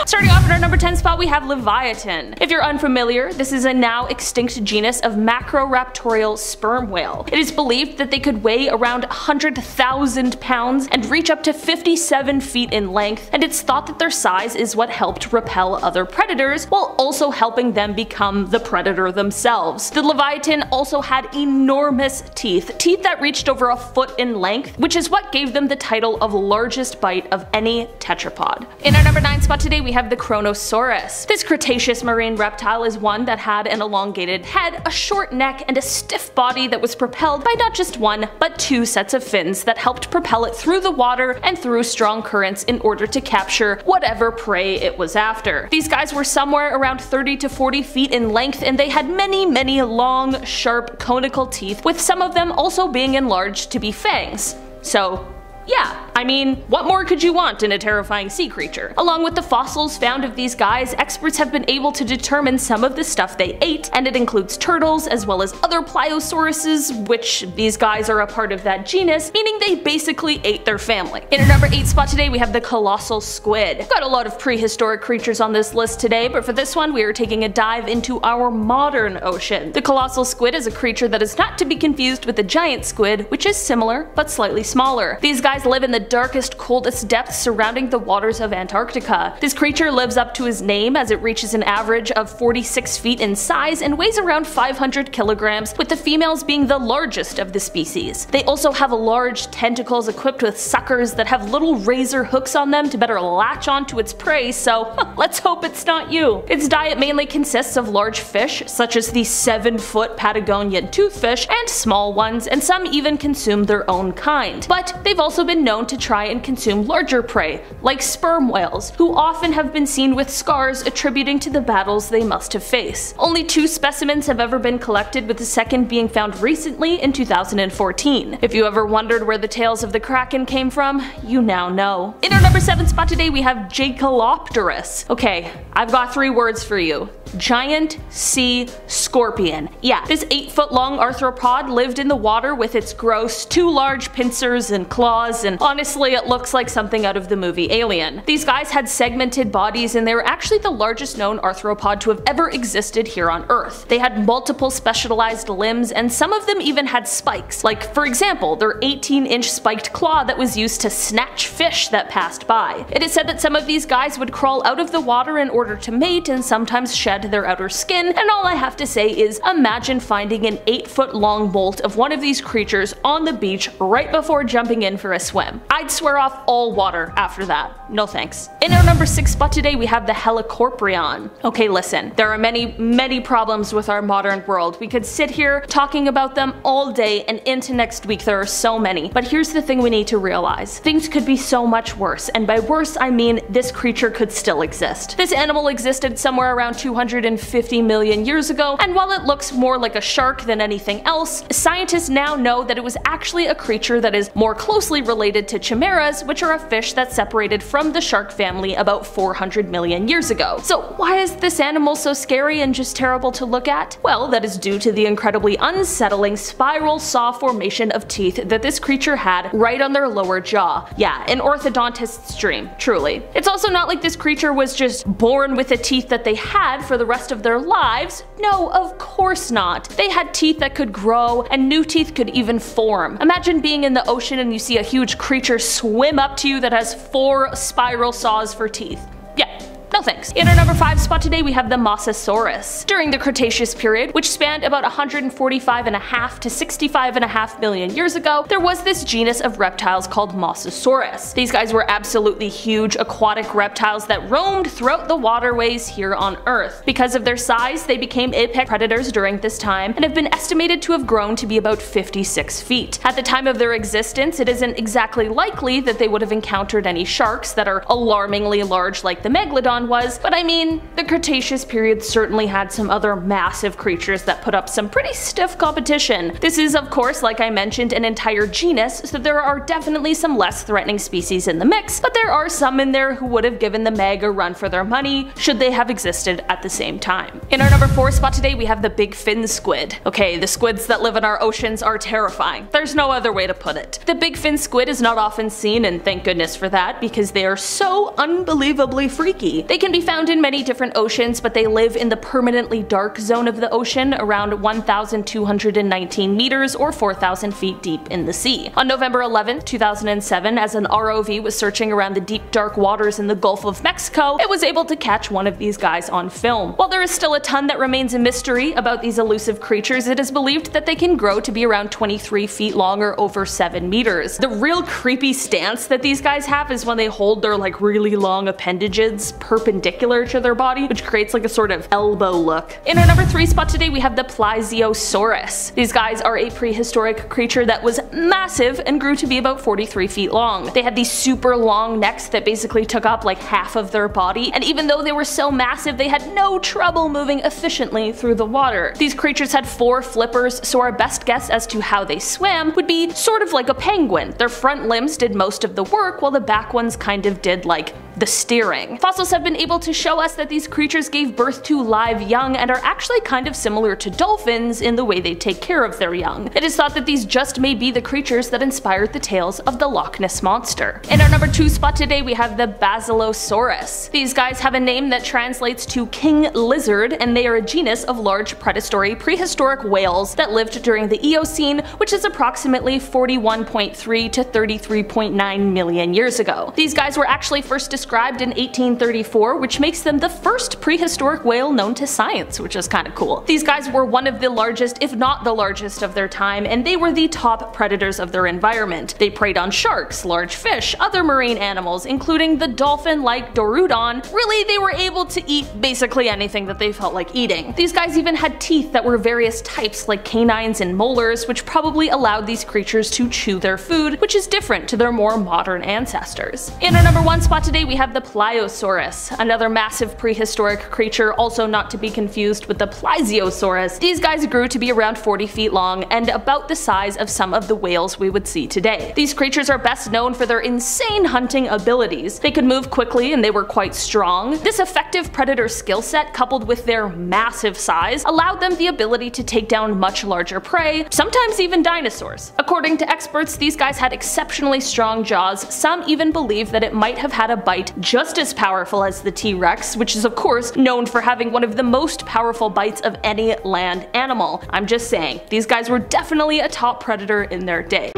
Starting off in our number 10 spot, we have Leviathan. If you're unfamiliar, this is a now extinct genus of macroraptorial sperm whale. It is believed that they could weigh around 100,000 pounds and reach up to 57 feet in length, and it's thought that their size is what helped repel other predators while also helping them become the predator themselves. The Leviathan also had enormous teeth that reached over a foot in length, which is what gave them the title of largest bite of any tetrapod. In our number 9 spot today we have the Kronosaurus. This Cretaceous marine reptile is one that had an elongated head, a short neck, and a stiff body that was propelled by not just one, but 2 sets of fins that helped propel it through the water and through strong currents in order to capture whatever prey it was after. These guys were somewhere around 30 to 40 feet in length, and they had many long, sharp, conical teeth, with some of them also being enlarged to be fangs. So yeah, I mean, what more could you want in a terrifying sea creature? Along with the fossils found of these guys, experts have been able to determine some of the stuff they ate, and it includes turtles as well as other pliosauruses, which these guys are a part of that genus, meaning they basically ate their family. In our number 8 spot today we have the colossal squid. Got a lot of prehistoric creatures on this list today, but for this one we are taking a dive into our modern ocean. The colossal squid is a creature that is not to be confused with the giant squid, which is similar but slightly smaller. These guys live in the darkest, coldest depths surrounding the waters of Antarctica. This creature lives up to his name as it reaches an average of 46 feet in size and weighs around 500 kilograms, with the females being the largest of the species. They also have large tentacles equipped with suckers that have little razor hooks on them to better latch onto its prey, so let's hope it's not you. Its diet mainly consists of large fish, such as the 7-foot Patagonian toothfish, and small ones, and some even consume their own kind. But they've also been known to try and consume larger prey, like sperm whales, who often have been seen with scars attributing to the battles they must have faced. Only 2 specimens have ever been collected, with the second being found recently in 2014. If you ever wondered where the tales of the Kraken came from, you now know. In our number 7 spot today we have Jacalopterus. Okay, I've got 3 words for you. Giant sea scorpion. Yeah, this 8-foot long arthropod lived in the water with its gross 2 large pincers and claws, and honestly it looks like something out of the movie Alien. These guys had segmented bodies, and they were actually the largest known arthropod to have ever existed here on Earth. They had multiple specialized limbs, and some of them even had spikes, like for example their 18-inch spiked claw that was used to snatch fish that passed by. It is said that some of these guys would crawl out of the water in order to mate and sometimes shed their outer skin, and all I have to say is imagine finding an 8-foot long bolt of one of these creatures on the beach right before jumping in for a swim. I'd swear off all water after that. No thanks. In our number 6 spot today we have the Helicoprion. Okay, listen, there are many problems with our modern world. We could sit here talking about them all day, and into next week there are so many. But here's the thing we need to realize. Things could be so much worse, and by worse I mean this creature could still exist. This animal existed somewhere around 250 million years ago, and while it looks more like a shark than anything else, scientists now know that it was actually a creature that is more closely related to chimeras, which are a fish that separated from the shark family about 400 million years ago. So why is this animal so scary and just terrible to look at? Well, that is due to the incredibly unsettling spiral saw formation of teeth that this creature had right on their lower jaw. Yeah, an orthodontist's dream, truly. It's also not like this creature was just born with the teeth that they had for the rest of their lives. No, of course not. They had teeth that could grow, and new teeth could even form. Imagine being in the ocean and you see a huge creature swim up to you that has 4 spiral saws for teeth. Yeah. No thanks. In our number 5 spot today we have the Mosasaurus. During the Cretaceous period, which spanned about 145.5 to 65.5 million years ago, there was this genus of reptiles called Mosasaurus. These guys were absolutely huge aquatic reptiles that roamed throughout the waterways here on Earth. Because of their size, they became apex predators during this time and have been estimated to have grown to be about 56 feet. At the time of their existence, it isn't exactly likely that they would have encountered any sharks that are alarmingly large like the Megalodon was, but I mean, the Cretaceous period certainly had some other massive creatures that put up some pretty stiff competition. This is, of course, like I mentioned, an entire genus, so there are definitely some less threatening species in the mix, but there are some in there who would have given the Meg a run for their money should they have existed at the same time. In our number 4 spot today we have the big fin squid. Okay, the squids that live in our oceans are terrifying. There's no other way to put it. The big fin squid is not often seen, and thank goodness for that, because they are so unbelievably freaky. They can be found in many different oceans, but they live in the permanently dark zone of the ocean, around 1,219 meters or 4,000 feet deep in the sea. On November 11, 2007, as an ROV was searching around the deep dark waters in the Gulf of Mexico, it was able to catch one of these guys on film. While there is still a ton that remains a mystery about these elusive creatures, it is believed that they can grow to be around 23 feet long or over 7 meters. The real creepy stance that these guys have is when they hold their like really long appendages perpendicular to their body, which creates like a sort of elbow look. In our number 3 spot today, we have the Plesiosaurus. These guys are a prehistoric creature that was massive and grew to be about 43 feet long. They had these super long necks that basically took up like half of their body, and even though they were so massive, they had no trouble moving efficiently through the water. These creatures had 4 flippers, so our best guess as to how they swam would be sort of like a penguin. Their front limbs did most of the work, while the back ones kind of did like the steering. Fossils have been able to show us that these creatures gave birth to live young and are actually kind of similar to dolphins in the way they take care of their young. It is thought that these just may be the creatures that inspired the tales of the Loch Ness Monster. In our number 2 spot today, we have the Basilosaurus. These guys have a name that translates to king lizard, and they are a genus of large predatory prehistoric whales that lived during the Eocene, which is approximately 41.3 to 33.9 million years ago. These guys were actually first described in 1834, which makes them the first prehistoric whale known to science, which is kind of cool. These guys were one of the largest, if not the largest, of their time, and they were the top predators of their environment. They preyed on sharks, large fish, other marine animals, including the dolphin-like Dorudon. Really, they were able to eat basically anything that they felt like eating. These guys even had teeth that were various types, like canines and molars, which probably allowed these creatures to chew their food, which is different to their more modern ancestors. In our number 1 spot today, we have the Pliosaurus, another massive prehistoric creature, also not to be confused with the Plesiosaurus. These guys grew to be around 40 feet long and about the size of some of the whales we would see today. These creatures are best known for their insane hunting abilities. They could move quickly and they were quite strong. This effective predator skill set, coupled with their massive size, allowed them the ability to take down much larger prey, sometimes even dinosaurs. According to experts, these guys had exceptionally strong jaws. Some even believe that it might have had a bite just as powerful as the T-Rex, which is of course known for having one of the most powerful bites of any land animal. I'm just saying, these guys were definitely a top predator in their day.